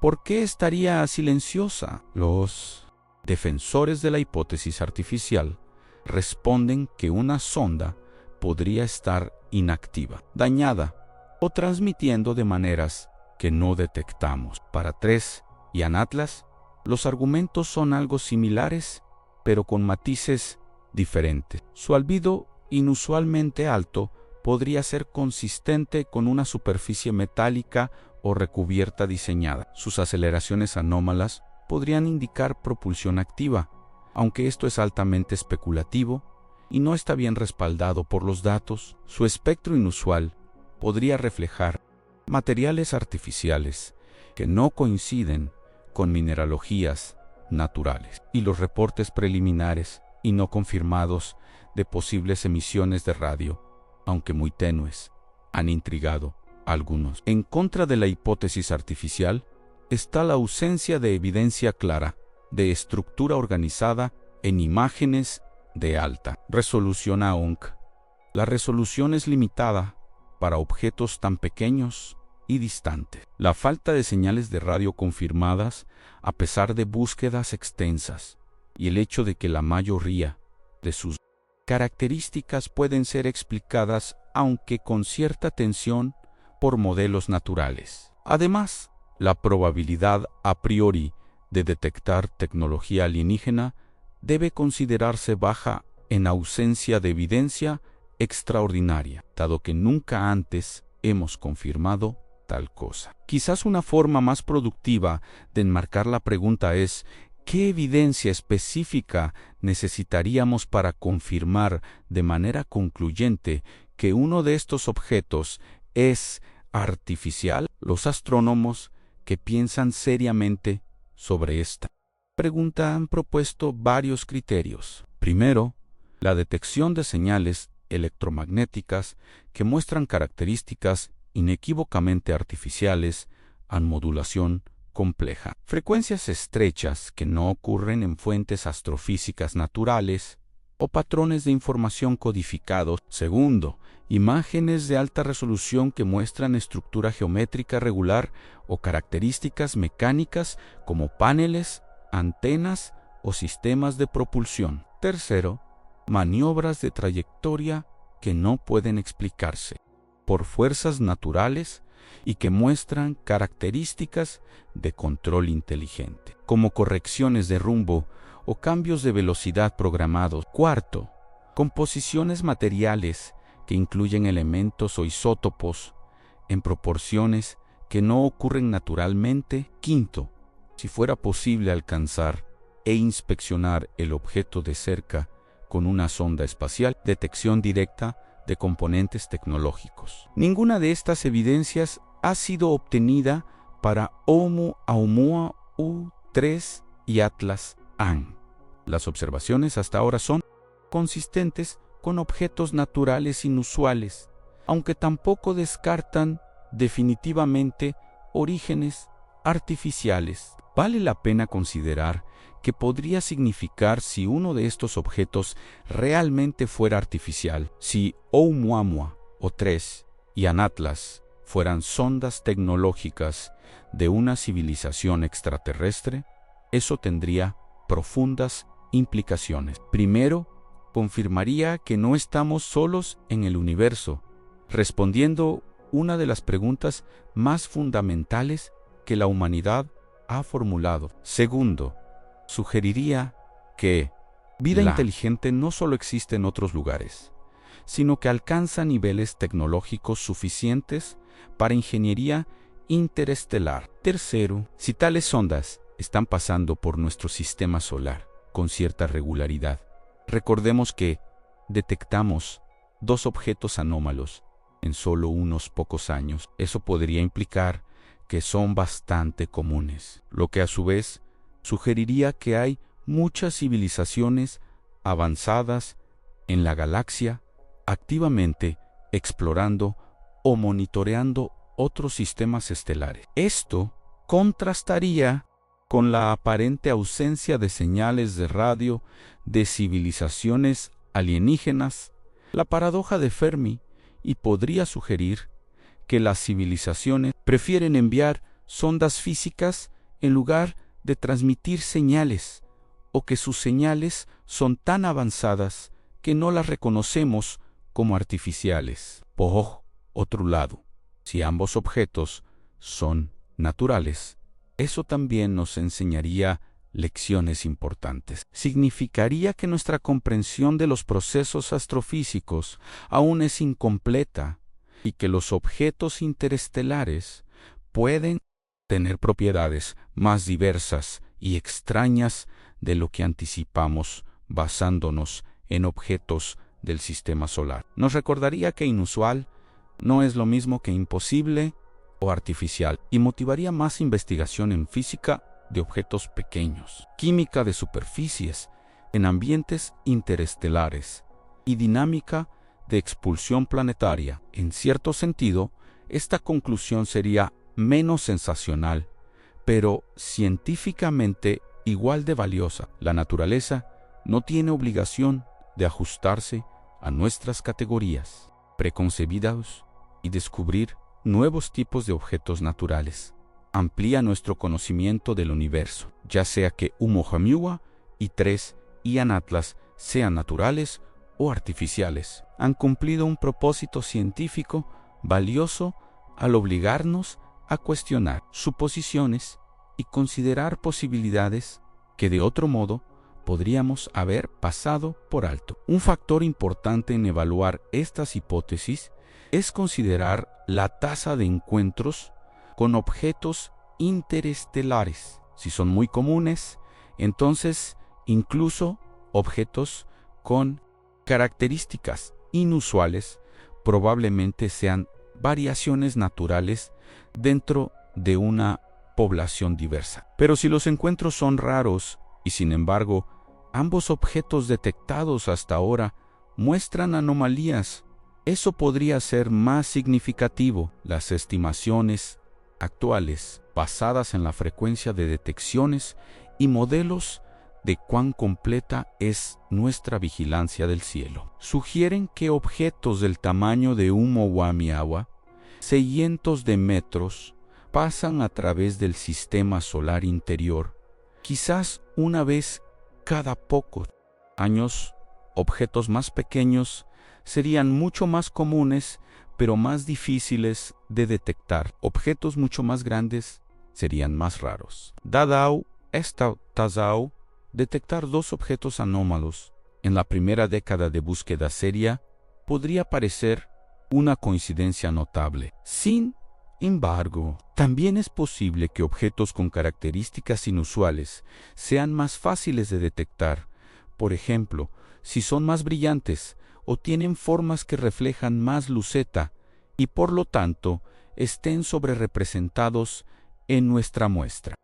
¿por qué estaría silenciosa? Los defensores de la hipótesis artificial responden que una sonda podría estar inactiva, dañada o transmitiendo de maneras que no detectamos. Para 3 y Anatlas, los argumentos son algo similares, pero con matices diferentes. Su albedo inusualmente alto podría ser consistente con una superficie metálica o recubierta diseñada. Sus aceleraciones anómalas podrían indicar propulsión activa, aunque esto es altamente especulativo y no está bien respaldado por los datos. Su espectro inusual podría reflejar materiales artificiales que no coinciden con mineralogías naturales, y los reportes preliminares y no confirmados de posibles emisiones de radio, aunque muy tenues, han intrigado a algunos. En contra de la hipótesis artificial está la ausencia de evidencia clara de estructura organizada en imágenes de alta resolución AONC. La resolución es limitada para objetos tan pequeños y distantes. La falta de señales de radio confirmadas, a pesar de búsquedas extensas, y el hecho de que la mayoría de sus características pueden ser explicadas, aunque con cierta tensión, por modelos naturales. Además, la probabilidad a priori de detectar tecnología alienígena debe considerarse baja en ausencia de evidencia extraordinaria, dado que nunca antes hemos confirmado tal cosa. Quizás una forma más productiva de enmarcar la pregunta es: ¿qué evidencia específica necesitaríamos para confirmar de manera concluyente que uno de estos objetos es artificial? Los astrónomos que piensan seriamente sobre esta pregunta han propuesto varios criterios. Primero, la detección de señales electromagnéticas que muestran características inequívocamente artificiales a modulación compleja. Frecuencias estrechas que no ocurren en fuentes astrofísicas naturales o patrones de información codificados. Segundo, imágenes de alta resolución que muestran estructura geométrica regular o características mecánicas como paneles, antenas o sistemas de propulsión. Tercero, maniobras de trayectoria que no pueden explicarse por fuerzas naturales y que muestran características de control inteligente, como correcciones de rumbo o cambios de velocidad programados. Cuarto, composiciones materiales que incluyen elementos o isótopos en proporciones que no ocurren naturalmente. Quinto, si fuera posible alcanzar e inspeccionar el objeto de cerca con una sonda espacial, detección directa de componentes tecnológicos. Ninguna de estas evidencias ha sido obtenida para Oumuamua U3 y Atlas AN. Las observaciones hasta ahora son consistentes con objetos naturales inusuales, aunque tampoco descartan definitivamente orígenes artificiales. Vale la pena considerar que podría significar si uno de estos objetos realmente fuera artificial. Si Oumuamua O3 y Anatlas fueran sondas tecnológicas de una civilización extraterrestre, eso tendría profundas implicaciones. Primero, confirmaría que no estamos solos en el universo, respondiendo una de las preguntas más fundamentales que la humanidad ha formulado. Segundo, sugeriría que vida inteligente no solo existe en otros lugares, sino que alcanza niveles tecnológicos suficientes para ingeniería interestelar. Tercero, si tales sondas están pasando por nuestro sistema solar con cierta regularidad, recordemos que detectamos 2 objetos anómalos en solo unos pocos años. Eso podría implicar que son bastante comunes, lo que a su vez sugeriría que hay muchas civilizaciones avanzadas en la galaxia activamente explorando o monitoreando otros sistemas estelares. Esto contrastaría con la aparente ausencia de señales de radio de civilizaciones alienígenas, la paradoja de Fermi, y podría sugerir que las civilizaciones prefieren enviar sondas físicas en lugar de transmitir señales, o que sus señales son tan avanzadas que no las reconocemos como artificiales. Por otro lado, si ambos objetos son naturales, eso también nos enseñaría lecciones importantes. Significaría que nuestra comprensión de los procesos astrofísicos aún es incompleta y que los objetos interestelares pueden tener propiedades más diversas y extrañas de lo que anticipamos basándonos en objetos del sistema solar. Nos recordaría que inusual no es lo mismo que imposible o artificial, y motivaría más investigación en física de objetos pequeños, química de superficies en ambientes interestelares y dinámica de expulsión planetaria. En cierto sentido, esta conclusión sería menos sensacional, pero científicamente igual de valiosa. La naturaleza no tiene obligación de ajustarse a nuestras categorías preconcebidas, y descubrir nuevos tipos de objetos naturales amplía nuestro conocimiento del universo, ya sea que Oumuamua I3 y Anatlas sean naturales o artificiales. Han cumplido un propósito científico valioso al obligarnos a cuestionar suposiciones y considerar posibilidades que de otro modo podríamos haber pasado por alto. Un factor importante en evaluar estas hipótesis es considerar la tasa de encuentros con objetos interestelares. Si son muy comunes, entonces incluso objetos con características inusuales probablemente sean variaciones naturales dentro de una población diversa. Pero si los encuentros son raros y sin embargo ambos objetos detectados hasta ahora muestran anomalías, eso podría ser más significativo. Las estimaciones actuales, basadas en la frecuencia de detecciones y modelos de cuán completa es nuestra vigilancia del cielo, sugieren que objetos del tamaño de un Oumuamua, cientos de metros, pasan a través del sistema solar interior, quizás una vez cada pocos años. Objetos más pequeños serían mucho más comunes, pero más difíciles de detectar. Objetos mucho más grandes serían más raros. Dado esta tasa, detectar dos objetos anómalos en la primera década de búsqueda seria podría parecer una coincidencia notable. Sin embargo, también es posible que objetos con características inusuales sean más fáciles de detectar. Por ejemplo, si son más brillantes o tienen formas que reflejan más luceta y por lo tanto estén sobrerepresentados en nuestra muestra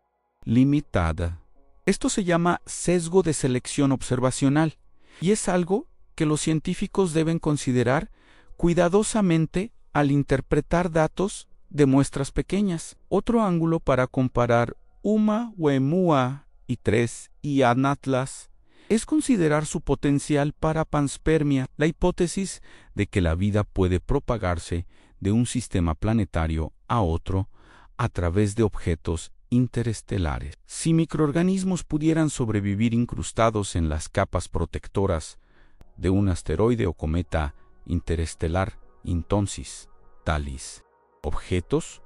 limitada. Esto se llama sesgo de selección observacional y es algo que los científicos deben considerar cuidadosamente al interpretar datos de muestras pequeñas. Otro ángulo para comparar Oumuamua y 3 y Anatlas es considerar su potencial para panspermia, la hipótesis de que la vida puede propagarse de un sistema planetario a otro a través de objetos interestelares. Si microorganismos pudieran sobrevivir incrustados en las capas protectoras de un asteroide o cometa interestelar, entonces tales objetos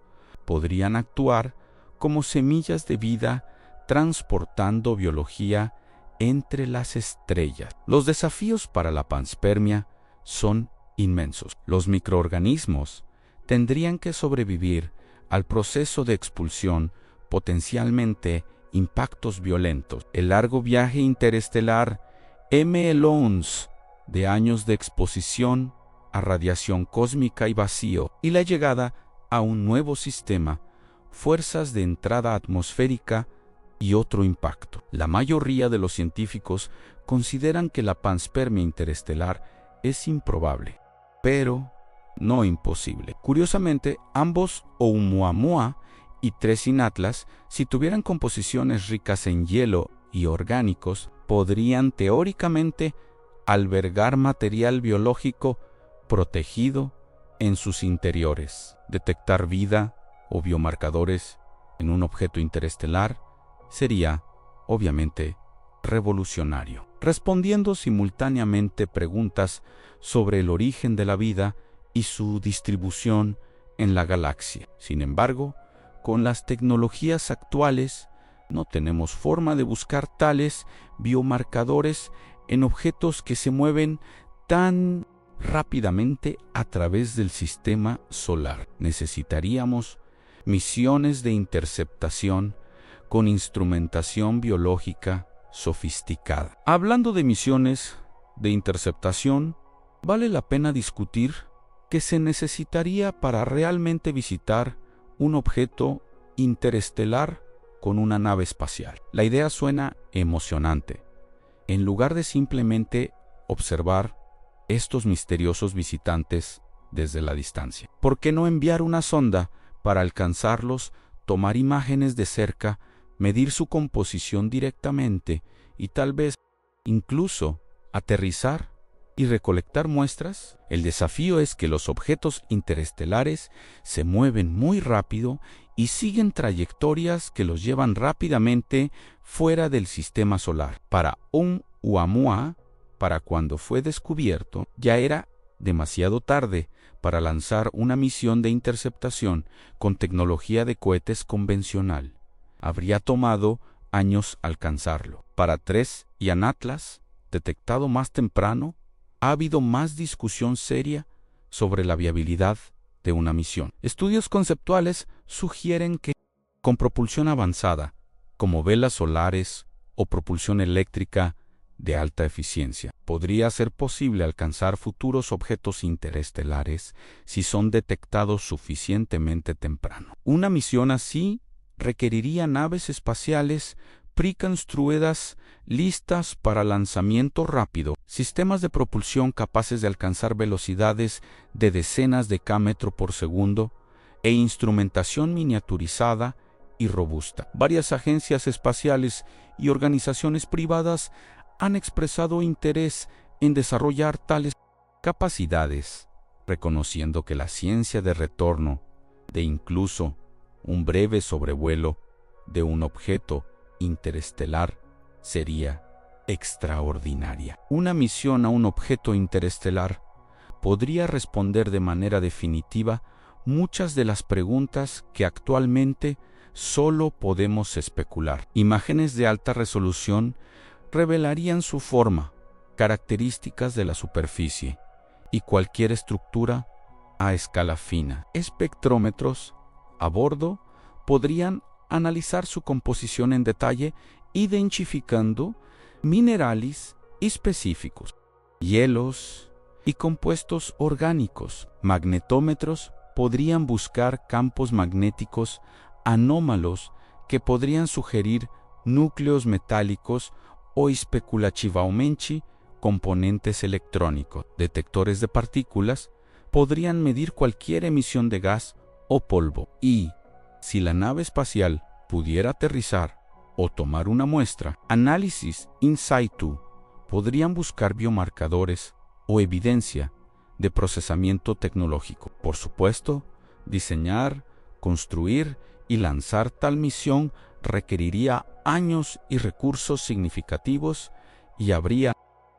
podrían actuar como semillas de vida transportando biología entre las estrellas. Los desafíos para la panspermia son inmensos. Los microorganismos tendrían que sobrevivir al proceso de expulsión, potencialmente impactos violentos, el largo viaje interestelar M-11 de años de exposición a radiación cósmica y vacío, y la llegada a un nuevo sistema, fuerzas de entrada atmosférica y otro impacto. La mayoría de los científicos consideran que la panspermia interestelar es improbable, pero no imposible. Curiosamente, ambos Oumuamua y 3 Atlas, si tuvieran composiciones ricas en hielo y orgánicos, podrían teóricamente albergar material biológico protegido en sus interiores. Detectar vida o biomarcadores en un objeto interestelar sería, obviamente, revolucionario, respondiendo simultáneamente preguntas sobre el origen de la vida y su distribución en la galaxia. Sin embargo, con las tecnologías actuales, no tenemos forma de buscar tales biomarcadores en objetos que se mueven tan rápidamente a través del sistema solar. Necesitaríamos misiones de interceptación con instrumentación biológica sofisticada. Hablando de misiones de interceptación, vale la pena discutir qué se necesitaría para realmente visitar un objeto interestelar con una nave espacial. La idea suena emocionante. En lugar de simplemente observar estos misteriosos visitantes desde la distancia, ¿por qué no enviar una sonda para alcanzarlos, tomar imágenes de cerca, medir su composición directamente y tal vez incluso aterrizar y recolectar muestras? El desafío es que los objetos interestelares se mueven muy rápido y siguen trayectorias que los llevan rápidamente fuera del sistema solar. Para Oumuamua, para cuando fue descubierto, ya era demasiado tarde para lanzar una misión de interceptación con tecnología de cohetes convencional. Habría tomado años alcanzarlo. Para 3 y Anatlas, detectado más temprano, ha habido más discusión seria sobre la viabilidad de una misión. Estudios conceptuales sugieren que, con propulsión avanzada, como velas solares o propulsión eléctrica de alta eficiencia, podría ser posible alcanzar futuros objetos interestelares si son detectados suficientemente temprano. Una misión así requeriría naves espaciales preconstruidas listas para lanzamiento rápido, sistemas de propulsión capaces de alcanzar velocidades de decenas de km por segundo e instrumentación miniaturizada y robusta. Varias agencias espaciales y organizaciones privadas han expresado interés en desarrollar tales capacidades, reconociendo que la ciencia de retorno de incluso un breve sobrevuelo de un objeto interestelar sería extraordinaria. Una misión a un objeto interestelar podría responder de manera definitiva muchas de las preguntas que actualmente solo podemos especular. Imágenes de alta resolución revelarían su forma, características de la superficie y cualquier estructura a escala fina. Espectrómetros a bordo podrían analizar su composición en detalle, identificando minerales específicos, hielos y compuestos orgánicos. Magnetómetros podrían buscar campos magnéticos anómalos que podrían sugerir núcleos metálicos o especulativamente componentes electrónicos. Detectores de partículas podrían medir cualquier emisión de gas o polvo y, si la nave espacial pudiera aterrizar o tomar una muestra, análisis in situ podrían buscar biomarcadores o evidencia de procesamiento tecnológico. Por supuesto, diseñar, construir y lanzar tal misión requeriría años y recursos significativos y habría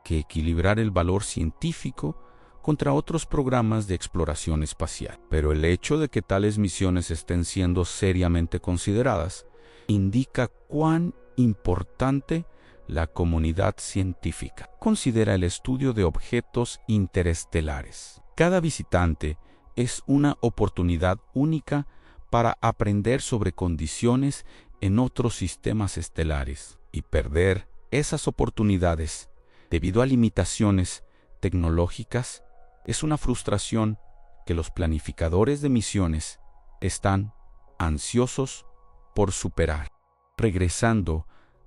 que equilibrar el valor científico contra otros programas de exploración espacial. Pero el hecho de que tales misiones estén siendo seriamente consideradas indica cuán importante la comunidad científica considera el estudio de objetos interestelares. Cada visitante es una oportunidad única para aprender sobre condiciones en otros sistemas estelares, y perder esas oportunidades debido a limitaciones tecnológicas es una frustración que los planificadores de misiones están ansiosos por superar. Regresando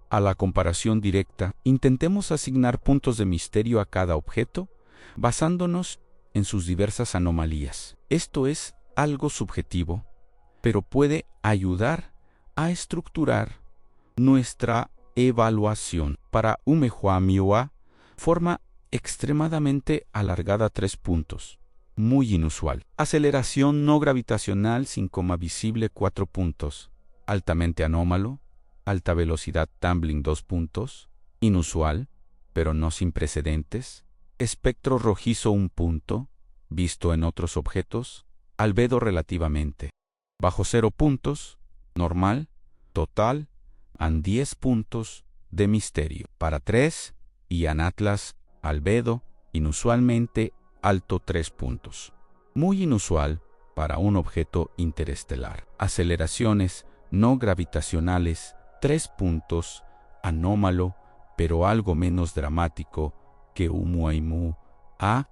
a la comparación directa, intentemos asignar puntos de misterio a cada objeto basándonos en sus diversas anomalías. Esto es algo subjetivo, pero puede ayudar a estructurar nuestra evaluación. Para Umehua, forma extremadamente alargada 3 puntos. Muy inusual. Aceleración no gravitacional sin coma visible 4 puntos. Altamente anómalo. Alta velocidad tumbling 2 puntos. Inusual, pero no sin precedentes. Espectro rojizo 1 punto. Visto en otros objetos. Albedo relativamente bajo 0 puntos. Normal, total, and 10 puntos de misterio. Para 3, Ian Atlas, albedo, inusualmente alto 3 puntos. Muy inusual para un objeto interestelar. Aceleraciones no gravitacionales 3 puntos, anómalo, pero algo menos dramático que Oumuamua.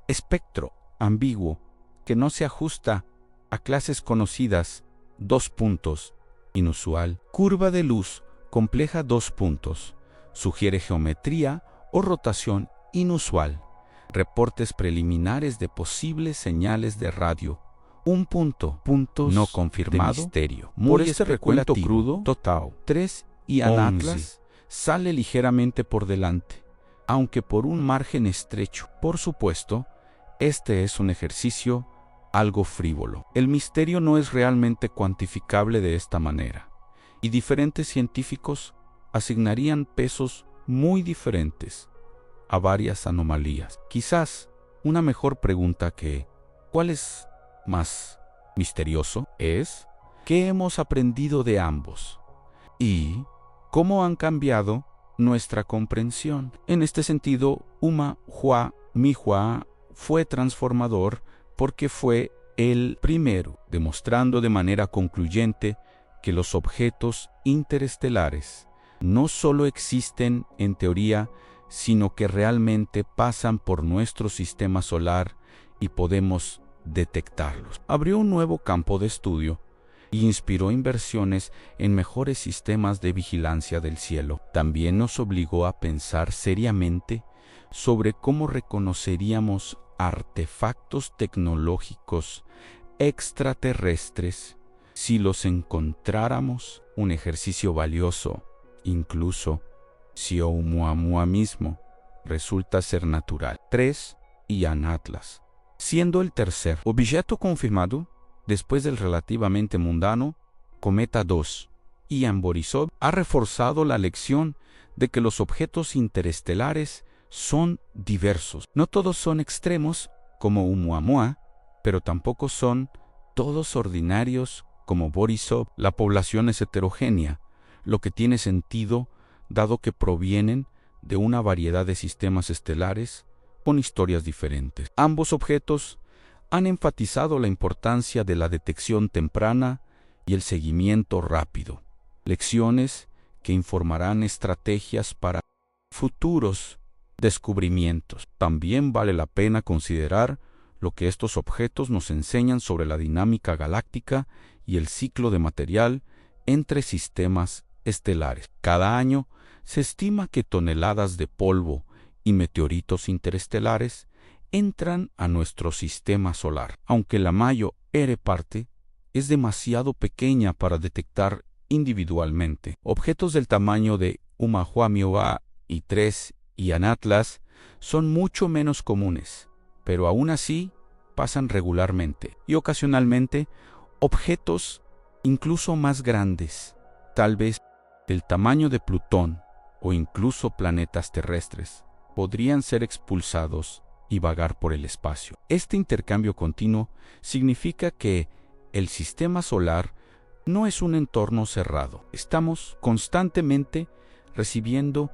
Espectro ambiguo que no se ajusta a clases conocidas 2 puntos, inusual. Curva de luz compleja 2 puntos. Sugiere geometría o rotación inusual. Reportes preliminares de posibles señales de radio. 1 punto. Puntos no confirmado. De misterio. Por este recuento crudo, total 3 y Atlas sale ligeramente por delante, aunque por un margen estrecho. Por supuesto, este es un ejercicio algo frívolo. El misterio no es realmente cuantificable de esta manera, y diferentes científicos asignarían pesos muy diferentes a varias anomalías. Quizás una mejor pregunta que ¿cuál es más misterioso? Es ¿qué hemos aprendido de ambos? Y ¿cómo han cambiado nuestra comprensión? En este sentido, Umehua fue transformador porque fue el primero, demostrando de manera concluyente que los objetos interestelares no solo existen en teoría, sino que realmente pasan por nuestro sistema solar y podemos detectarlos. Abrió un nuevo campo de estudio y inspiró inversiones en mejores sistemas de vigilancia del cielo. También nos obligó a pensar seriamente sobre cómo reconoceríamos artefactos tecnológicos extraterrestres si los encontráramos, un ejercicio valioso, incluso si Oumuamua mismo resulta ser natural. 3. Ian Atlas, siendo el tercer objeto confirmado después del relativamente mundano Cometa 2. Ian Borisov ha reforzado la lección de que los objetos interestelares son diversos. No todos son extremos como Oumuamua, pero tampoco son todos ordinarios como Borisov. La población es heterogénea, lo que tiene sentido dado que provienen de una variedad de sistemas estelares con historias diferentes. Ambos objetos han enfatizado la importancia de la detección temprana y el seguimiento rápido, lecciones que informarán estrategias para futuros descubrimientos. También vale la pena considerar lo que estos objetos nos enseñan sobre la dinámica galáctica y el ciclo de material entre sistemas estelares. Cada año se estima que toneladas de polvo y meteoritos interestelares entran a nuestro sistema solar. Aunque la mayor parte es demasiado pequeña para detectar individualmente, objetos del tamaño de Oumuamua y 3 Ian Atlas son mucho menos comunes, pero aún así pasan regularmente, y ocasionalmente objetos incluso más grandes, tal vez del tamaño de Plutón o incluso planetas terrestres, podrían ser expulsados y vagar por el espacio. Este intercambio continuo significa que el sistema solar no es un entorno cerrado. Estamos constantemente recibiendo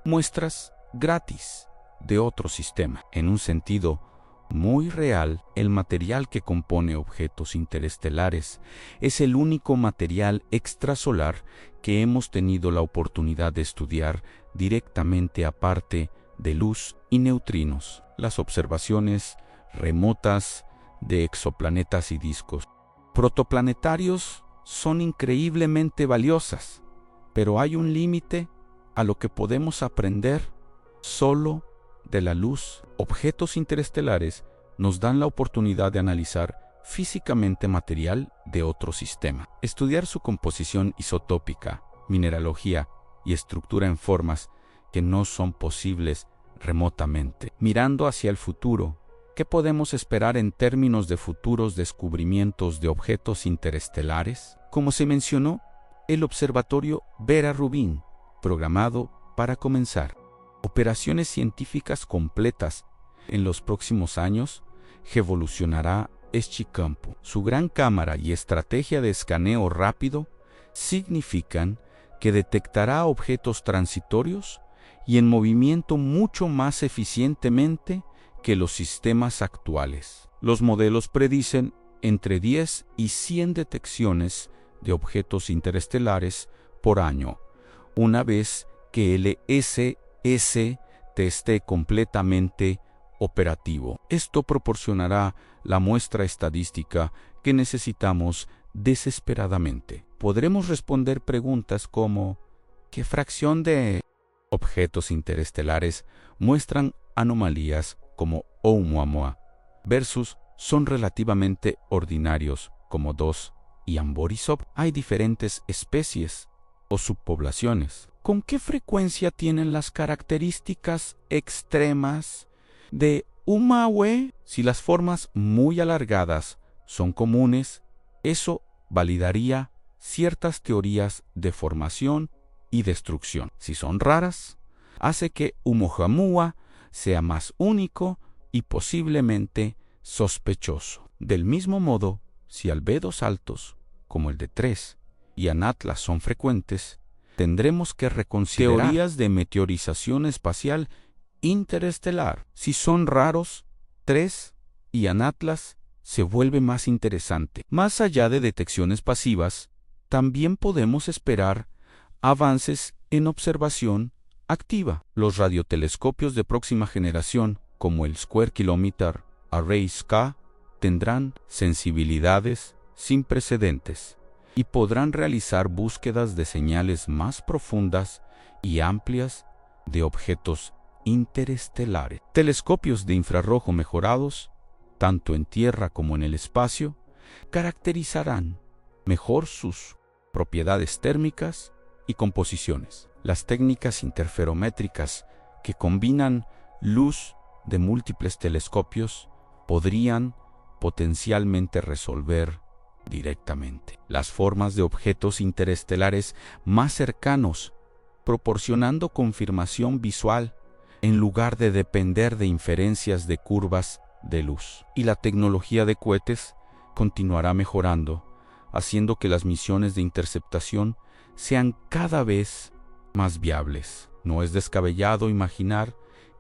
muestras gratis de otro sistema. En un sentido muy real, el material que compone objetos interestelares es el único material extrasolar que hemos tenido la oportunidad de estudiar directamente aparte de luz y neutrinos. Las observaciones remotas de exoplanetas y discos protoplanetarios son increíblemente valiosas, pero hay un límite a lo que podemos aprender solo de la luz. Objetos interestelares nos dan la oportunidad de analizar físicamente material de otro sistema, estudiar su composición isotópica, mineralogía y estructura en formas que no son posibles remotamente. Mirando hacia el futuro, ¿qué podemos esperar en términos de futuros descubrimientos de objetos interestelares? Como se mencionó, el observatorio Vera Rubin, programado para comenzar operaciones científicas completas en los próximos años, revolucionará este campo. Su gran cámara y estrategia de escaneo rápido significan que detectará objetos transitorios y en movimiento mucho más eficientemente que los sistemas actuales. Los modelos predicen entre 10 y 100 detecciones de objetos interestelares por año, una vez que el LSS esté completamente operativo. Esto proporcionará la muestra estadística que necesitamos desesperadamente. Podremos responder preguntas como ¿qué fracción de objetos interestelares muestran anomalías como Oumuamua versus son relativamente ordinarios como 2 Ian Borisov? ¿Hay diferentes especies o subpoblaciones? ¿Con qué frecuencia tienen las características extremas de Oumuamua? Si las formas muy alargadas son comunes, eso validaría ciertas teorías de formación y destrucción. Si son raras, hace que Oumuamua sea más único y posiblemente sospechoso. Del mismo modo, si albedos altos, como el de 3 Ian Atlas son frecuentes, tendremos que reconsiderar teorías de meteorización espacial interestelar. Si son raros, 3 Ian Atlas se vuelve más interesante. Más allá de detecciones pasivas, también podemos esperar avances en observación activa. Los radiotelescopios de próxima generación, como el Square Kilometer Array SK, tendrán sensibilidades sin precedentes y podrán realizar búsquedas de señales más profundas y amplias de objetos interestelares. Telescopios de infrarrojo mejorados, tanto en tierra como en el espacio, caracterizarán mejor sus propiedades térmicas y composiciones. Las técnicas interferométricas que combinan luz de múltiples telescopios podrían potencialmente resolver directamente las formas de objetos interestelares más cercanos, proporcionando confirmación visual en lugar de depender de inferencias de curvas de luz. Y la tecnología de cohetes continuará mejorando, haciendo que las misiones de interceptación sean cada vez más viables. No es descabellado imaginar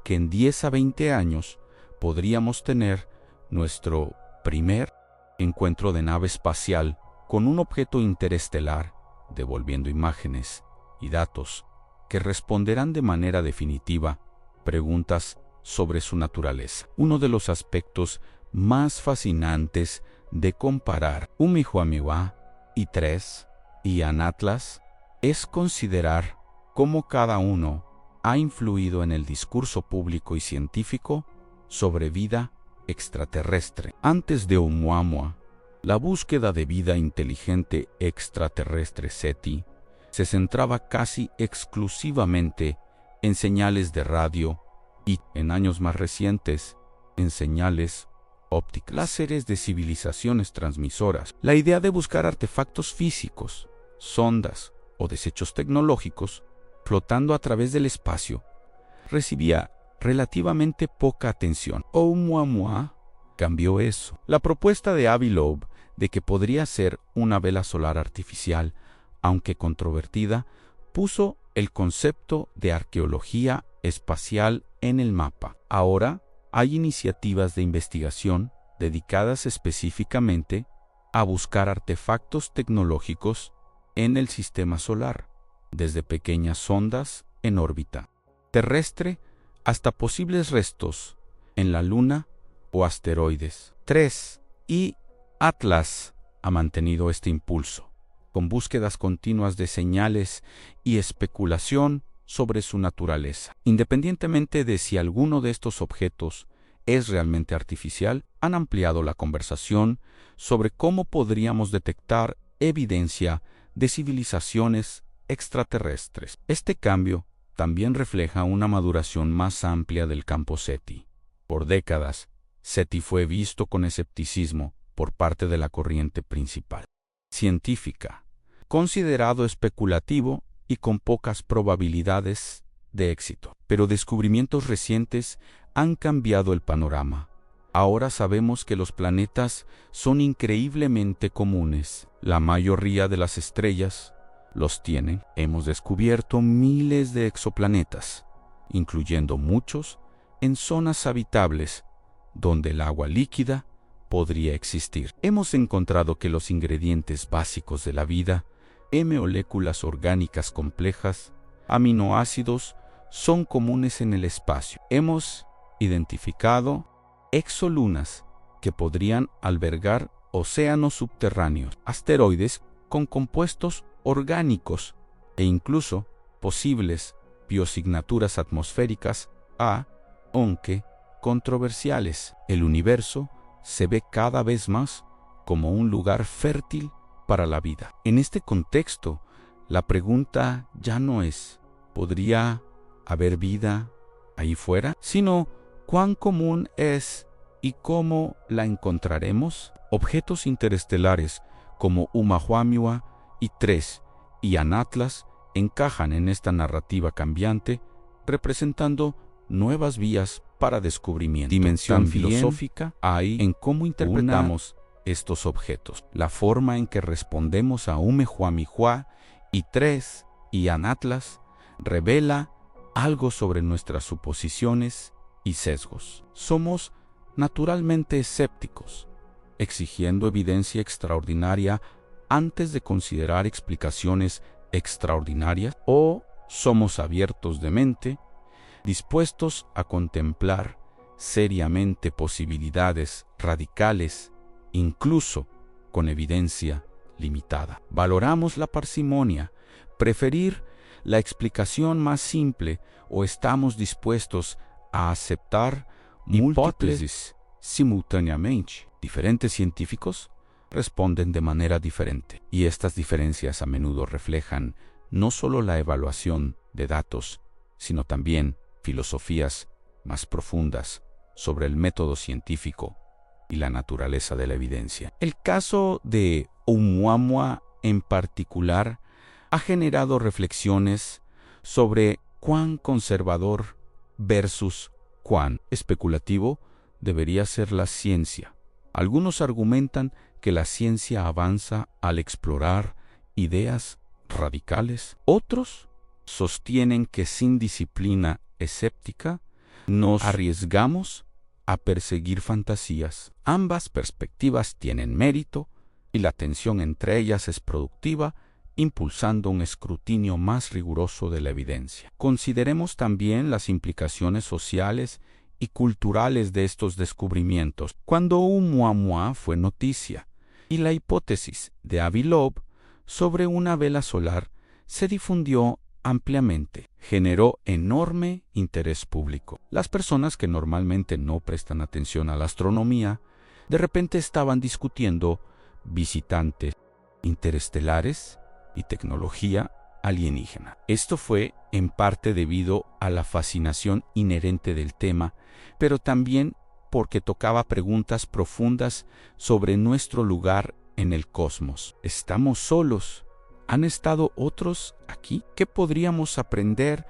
que en 10 a 20 años podríamos tener nuestro primer encuentro de nave espacial con un objeto interestelar, devolviendo imágenes y datos que responderán de manera definitiva preguntas sobre su naturaleza. Uno de los aspectos más fascinantes de comparar Oumuamua y 3 y Anatlas es considerar cómo cada uno ha influido en el discurso público y científico sobre vida extraterrestre. Antes de Oumuamua, la búsqueda de vida inteligente extraterrestre SETI se centraba casi exclusivamente en señales de radio y, en años más recientes, en señales ópticas. Láseres de civilizaciones transmisoras. La idea de buscar artefactos físicos, sondas o desechos tecnológicos flotando a través del espacio recibía relativamente poca atención. Oumuamua cambió eso. La propuesta de Avi Loeb de que podría ser una vela solar artificial, aunque controvertida, puso el concepto de arqueología espacial en el mapa. Ahora hay iniciativas de investigación dedicadas específicamente a buscar artefactos tecnológicos en el sistema solar, desde pequeñas sondas en órbita terrestre hasta posibles restos en la Luna o asteroides. 3. Y Atlas ha mantenido este impulso, con búsquedas continuas de señales y especulación sobre su naturaleza. Independientemente de si alguno de estos objetos es realmente artificial, han ampliado la conversación sobre cómo podríamos detectar evidencia de civilizaciones extraterrestres. Este cambio también refleja una maduración más amplia del campo SETI. Por décadas, SETI fue visto con escepticismo por parte de la corriente principal científica, considerado especulativo y con pocas probabilidades de éxito. Pero descubrimientos recientes han cambiado el panorama. Ahora sabemos que los planetas son increíblemente comunes. La mayoría de las estrellas los tienen. Hemos descubierto miles de exoplanetas, incluyendo muchos en zonas habitables donde el agua líquida podría existir. Hemos encontrado que los ingredientes básicos de la vida, moléculas orgánicas complejas, aminoácidos, son comunes en el espacio. Hemos identificado exolunas que podrían albergar océanos subterráneos, asteroides con compuestos orgánicos e incluso posibles biosignaturas atmosféricas, aunque controversiales. El universo se ve cada vez más como un lugar fértil para la vida. En este contexto, la pregunta ya no es ¿podría haber vida ahí fuera?, sino ¿cuán común es y cómo la encontraremos? Objetos interestelares como Oumuamua y 3 y Anatlas encajan en esta narrativa cambiante, representando nuevas vías para descubrimiento. Dimensión filosófica hay en cómo interpretamos estos objetos. La forma en que respondemos a Oumuamua y 3 y Anatlas revela algo sobre nuestras suposiciones y sesgos. Somos naturalmente escépticos, exigiendo evidencia extraordinaria antes de considerar explicaciones extraordinarias? ¿O somos abiertos de mente, dispuestos a contemplar seriamente posibilidades radicales, incluso con evidencia limitada? ¿Valoramos la parsimonia, preferir la explicación más simple, o estamos dispuestos a aceptar hipótesis simultáneamente? Diferentes científicos responden de manera diferente, y estas diferencias a menudo reflejan no solo la evaluación de datos, sino también filosofías más profundas sobre el método científico y la naturaleza de la evidencia. El caso de Oumuamua en particular ha generado reflexiones sobre cuán conservador versus cuán especulativo debería ser la ciencia. Algunos argumentan que la ciencia avanza al explorar ideas radicales. Otros sostienen que sin disciplina escéptica nos arriesgamos a perseguir fantasías. Ambas perspectivas tienen mérito y la tensión entre ellas es productiva, impulsando un escrutinio más riguroso de la evidencia. Consideremos también las implicaciones sociales y culturales de estos descubrimientos. Cuando Oumuamua fue noticia y la hipótesis de Avi Loeb sobre una vela solar se difundió ampliamente, generó enorme interés público. Las personas que normalmente no prestan atención a la astronomía, de repente estaban discutiendo visitantes interestelares y tecnología alienígena. Esto fue en parte debido a la fascinación inherente del tema, pero también porque tocaba preguntas profundas sobre nuestro lugar en el cosmos. ¿Estamos solos? ¿Han estado otros aquí? ¿Qué podríamos aprender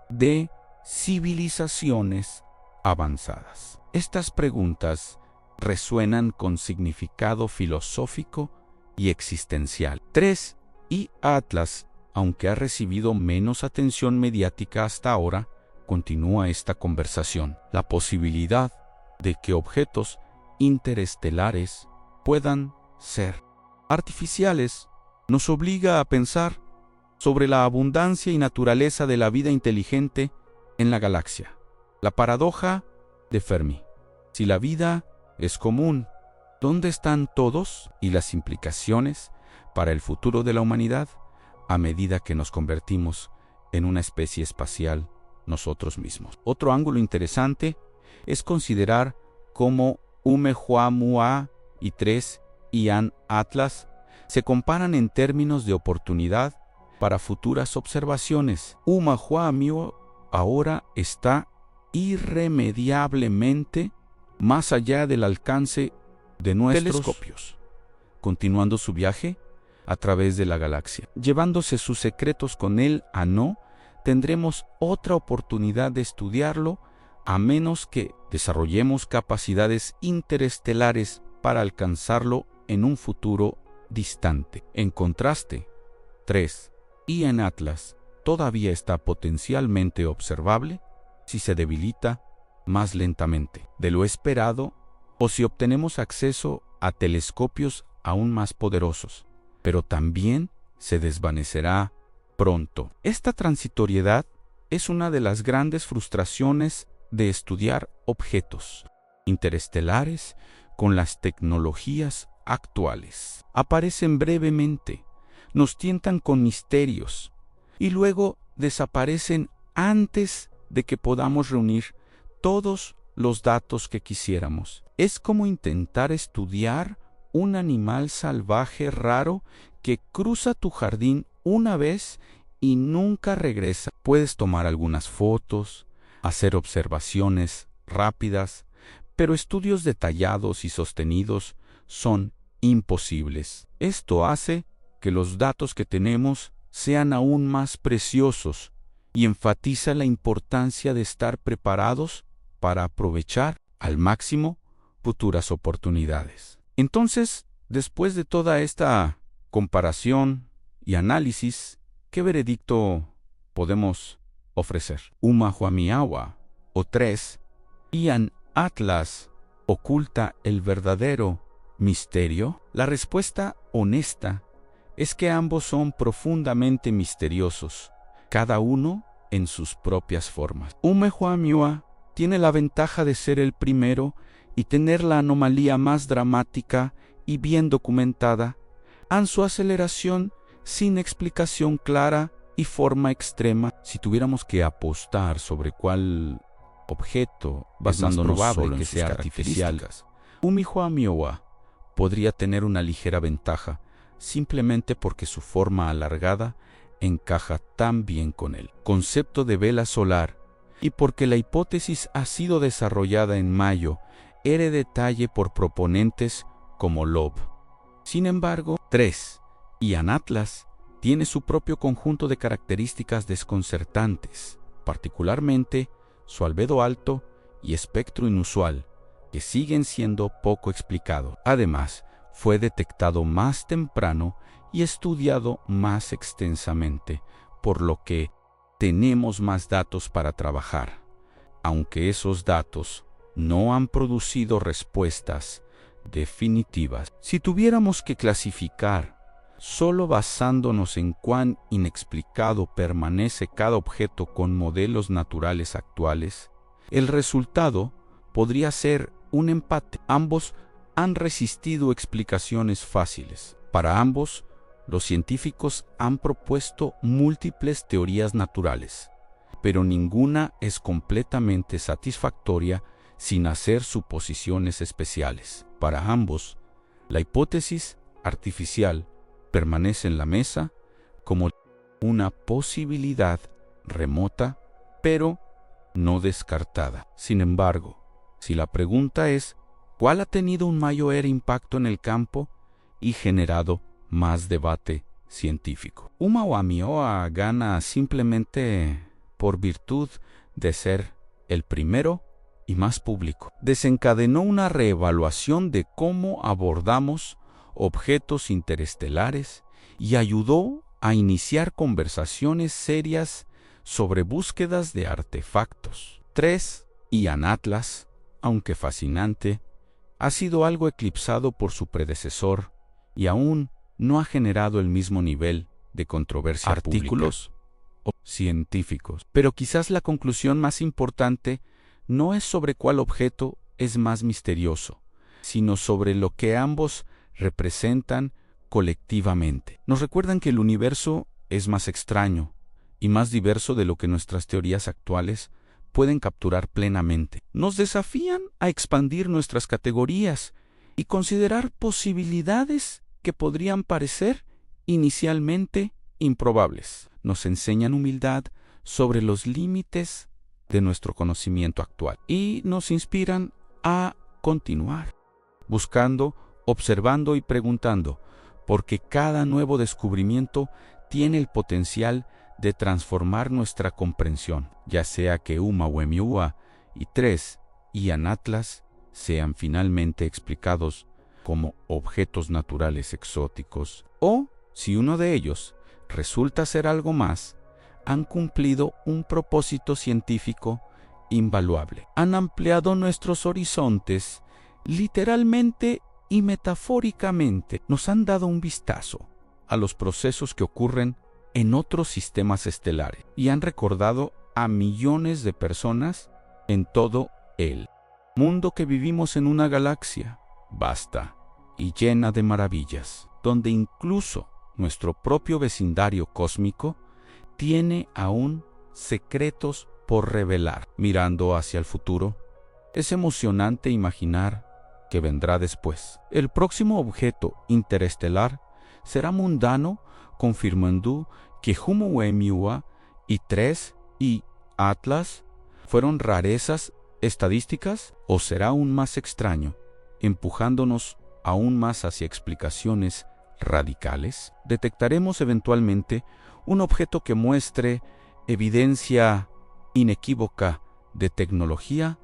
de civilizaciones avanzadas? Estas preguntas resuenan con significado filosófico y existencial. 3. Y Atlas, aunque ha recibido menos atención mediática hasta ahora, continúa esta conversación. La posibilidad de que objetos interestelares puedan ser artificiales nos obliga a pensar sobre la abundancia y naturaleza de la vida inteligente en la galaxia. La paradoja de Fermi. Si la vida es común, ¿dónde están todos? Y las implicaciones para el futuro de la humanidad a medida que nos convertimos en una especie espacial nosotros mismos. Otro ángulo interesante es considerar cómo Oumuamua y 3 Ian Atlas se comparan en términos de oportunidad para futuras observaciones. Oumuamua ahora está irremediablemente más allá del alcance de nuestros telescopios, continuando su viaje a través de la galaxia. Llevándose sus secretos con él a no, tendremos otra oportunidad de estudiarlo, a menos que desarrollemos capacidades interestelares para alcanzarlo en un futuro distante. En contraste, 3. Ian Atlas todavía está potencialmente observable si se debilita más lentamente de lo esperado o si obtenemos acceso a telescopios aún más poderosos, pero también se desvanecerá pronto. Esta transitoriedad es una de las grandes frustraciones de estudiar objetos interestelares con las tecnologías actuales. Aparecen brevemente, nos tientan con misterios y luego desaparecen antes de que podamos reunir todos los datos que quisiéramos. Es como intentar estudiar un animal salvaje raro que cruza tu jardín una vez y nunca regresa. Puedes tomar algunas fotos, hacer observaciones rápidas, pero estudios detallados y sostenidos son imposibles. Esto hace que los datos que tenemos sean aún más preciosos y enfatiza la importancia de estar preparados para aprovechar al máximo futuras oportunidades. Entonces, después de toda esta comparación y análisis, ¿qué veredicto podemos ofrecer? Oumuamua o 3 Ian Atlas oculta el verdadero ¿Misterio? La respuesta honesta es que ambos son profundamente misteriosos, cada uno en sus propias formas. Umehuamiua tiene la ventaja de ser el primero y tener la anomalía más dramática y bien documentada, en su aceleración sin explicación clara y forma extrema. Si tuviéramos que apostar sobre cuál objeto basándonos solo que sea artificial, Umehuamiua podría tener una ligera ventaja, simplemente porque su forma alargada encaja tan bien con el concepto de vela solar y porque la hipótesis ha sido desarrollada en mayo de detalle por proponentes como Loeb. Sin embargo, 3 y Anatlas tiene su propio conjunto de características desconcertantes, particularmente su albedo alto y espectro inusual, que siguen siendo poco explicados. Además, fue detectado más temprano y estudiado más extensamente, por lo que tenemos más datos para trabajar, aunque esos datos no han producido respuestas definitivas. Si tuviéramos que clasificar solo basándonos en cuán inexplicado permanece cada objeto con modelos naturales actuales, el resultado podría ser un empate. Ambos han resistido explicaciones fáciles. Para ambos, los científicos han propuesto múltiples teorías naturales, pero ninguna es completamente satisfactoria sin hacer suposiciones especiales. Para ambos, la hipótesis artificial permanece en la mesa como una posibilidad remota, pero no descartada. Sin embargo, si la pregunta es ¿cuál ha tenido un mayor impacto en el campo y generado más debate científico? Umehuamiua gana simplemente por virtud de ser el primero y más público. Desencadenó una reevaluación de cómo abordamos objetos interestelares y ayudó a iniciar conversaciones serias sobre búsquedas de artefactos. 3 y Anatlas, aunque fascinante, ha sido algo eclipsado por su predecesor y aún no ha generado el mismo nivel de controversia artículos o científicos. Pero quizás la conclusión más importante no es sobre cuál objeto es más misterioso, sino sobre lo que ambos representan colectivamente. Nos recuerdan que el universo es más extraño y más diverso de lo que nuestras teorías actuales pueden capturar plenamente. Nos desafían a expandir nuestras categorías y considerar posibilidades que podrían parecer inicialmente improbables. Nos enseñan humildad sobre los límites de nuestro conocimiento actual y nos inspiran a continuar, buscando, observando y preguntando, porque cada nuevo descubrimiento tiene el potencial de transformar nuestra comprensión, ya sea que Umehuamiua y 3 y Anatlas sean finalmente explicados como objetos naturales exóticos, o si uno de ellos resulta ser algo más, han cumplido un propósito científico invaluable. Han ampliado nuestros horizontes, literalmente y metafóricamente. Nos han dado un vistazo a los procesos que ocurren en otros sistemas estelares y han recordado a millones de personas en todo el mundo que vivimos en una galaxia vasta y llena de maravillas, donde incluso nuestro propio vecindario cósmico tiene aún secretos por revelar. Mirando hacia el futuro, es emocionante imaginar que vendrá después. El próximo objeto interestelar será mundano, confirmando que Umehuamiua y 3 y Atlas fueron rarezas estadísticas, o será aún más extraño, empujándonos aún más hacia explicaciones radicales. Detectaremos eventualmente un objeto que muestre evidencia inequívoca de tecnología,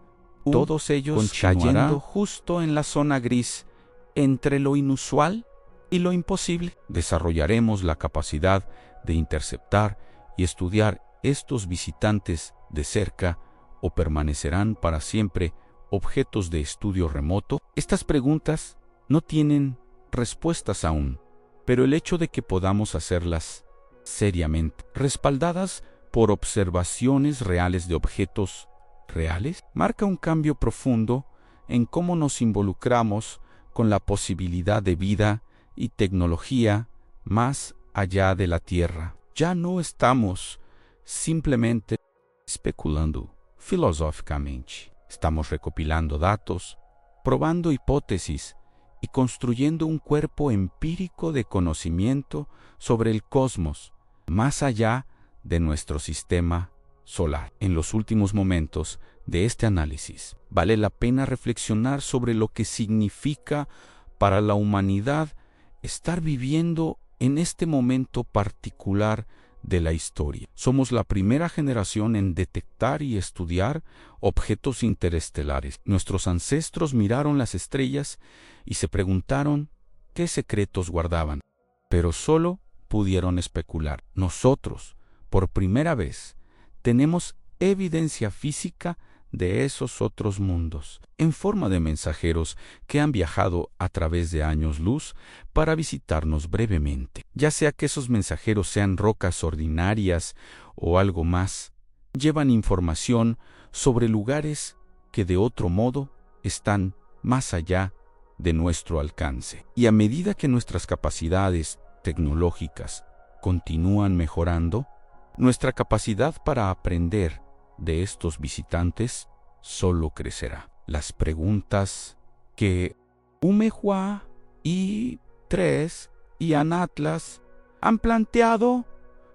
todos ellos cayendo justo en la zona gris entre lo inusual y lo imposible. Desarrollaremos la capacidad de interceptar y estudiar estos visitantes de cerca, o permanecerán para siempre objetos de estudio remoto. Estas preguntas no tienen respuestas aún, pero el hecho de que podamos hacerlas seriamente, respaldadas por observaciones reales de objetos reales, marca un cambio profundo en cómo nos involucramos con la posibilidad de vida y tecnología más allá de la Tierra. Ya no estamos simplemente especulando filosóficamente. Estamos recopilando datos, probando hipótesis y construyendo un cuerpo empírico de conocimiento sobre el cosmos, más allá de nuestro sistema solar. En los últimos momentos de este análisis, vale la pena reflexionar sobre lo que significa para la humanidad estar viviendo en este momento particular de la historia. Somos la primera generación en detectar y estudiar objetos interestelares. Nuestros ancestros miraron las estrellas y se preguntaron qué secretos guardaban, pero solo pudieron especular. Nosotros, por primera vez, tenemos evidencia física de esos otros mundos, en forma de mensajeros que han viajado a través de años luz para visitarnos brevemente. Ya sea que esos mensajeros sean rocas ordinarias o algo más, llevan información sobre lugares que de otro modo están más allá de nuestro alcance. Y a medida que nuestras capacidades tecnológicas continúan mejorando, nuestra capacidad para aprender de estos visitantes solo crecerá. Las preguntas que Umehua y 3 y Anatlas han planteado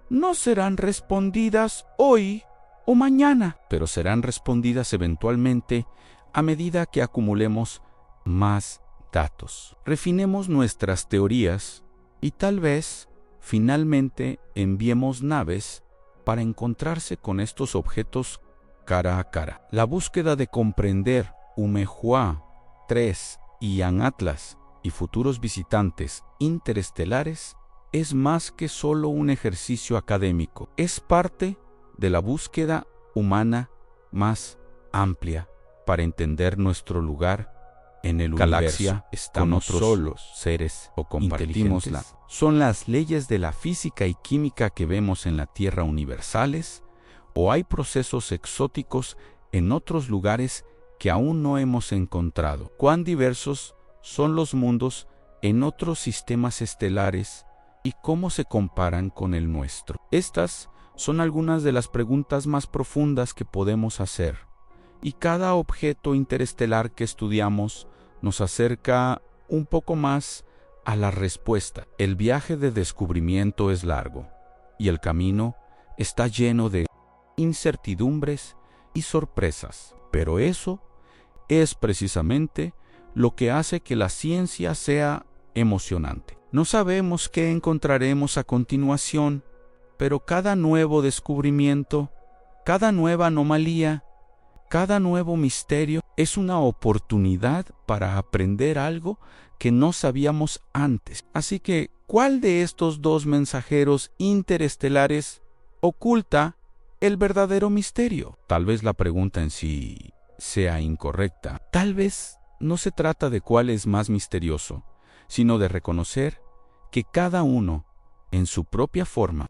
no serán respondidas hoy o mañana, pero serán respondidas eventualmente a medida que acumulemos más datos. Refinemos nuestras teorías y tal vez finalmente enviemos naves para encontrarse con estos objetos cara a cara. La búsqueda de comprender Umehua 3 y Anatlas y futuros visitantes interestelares es más que solo un ejercicio académico. Es parte de la búsqueda humana más amplia para entender nuestro lugar en el universo. Estamos con otros solos, seres o compartimosla. ¿Son las leyes de la física y química que vemos en la Tierra universales? ¿O hay procesos exóticos en otros lugares que aún no hemos encontrado? ¿Cuán diversos son los mundos en otros sistemas estelares y cómo se comparan con el nuestro? Estas son algunas de las preguntas más profundas que podemos hacer, y cada objeto interestelar que estudiamos nos acerca un poco más a la respuesta. El viaje de descubrimiento es largo y el camino está lleno de incertidumbres y sorpresas, pero eso es precisamente lo que hace que la ciencia sea emocionante. No sabemos qué encontraremos a continuación, pero cada nuevo descubrimiento, cada nueva anomalía, cada nuevo misterio es una oportunidad para aprender algo que no sabíamos antes. Así que, ¿cuál de estos dos mensajeros interestelares oculta el verdadero misterio? Tal vez la pregunta en sí sea incorrecta. Tal vez no se trata de cuál es más misterioso, sino de reconocer que cada uno, en su propia forma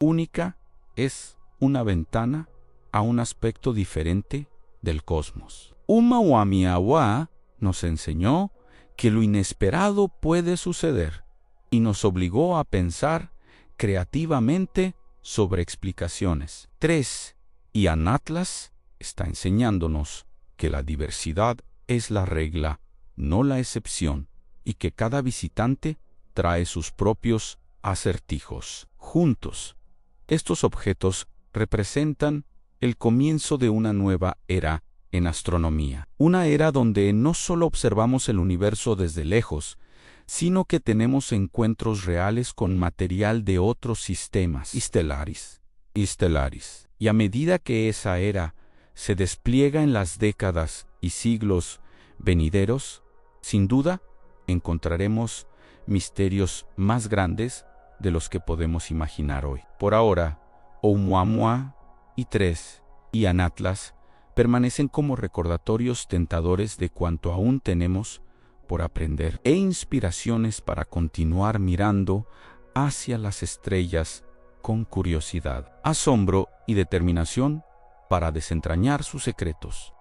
única, es una ventana a un aspecto diferente del cosmos. Umehua nos enseñó que lo inesperado puede suceder y nos obligó a pensar creativamente sobre explicaciones. 3 y Anatlas está enseñándonos que la diversidad es la regla, no la excepción, y que cada visitante trae sus propios acertijos. Juntos, estos objetos representan el comienzo de una nueva era en astronomía. Una era donde no solo observamos el universo desde lejos, sino que tenemos encuentros reales con material de otros sistemas estelares. Y a medida que esa era se despliega en las décadas y siglos venideros, sin duda encontraremos misterios más grandes de los que podemos imaginar hoy. Por ahora, Oumuamua y 3 y Anatlas permanecen como recordatorios tentadores de cuanto aún tenemos por aprender e inspiraciones para continuar mirando hacia las estrellas con curiosidad, asombro y determinación para desentrañar sus secretos.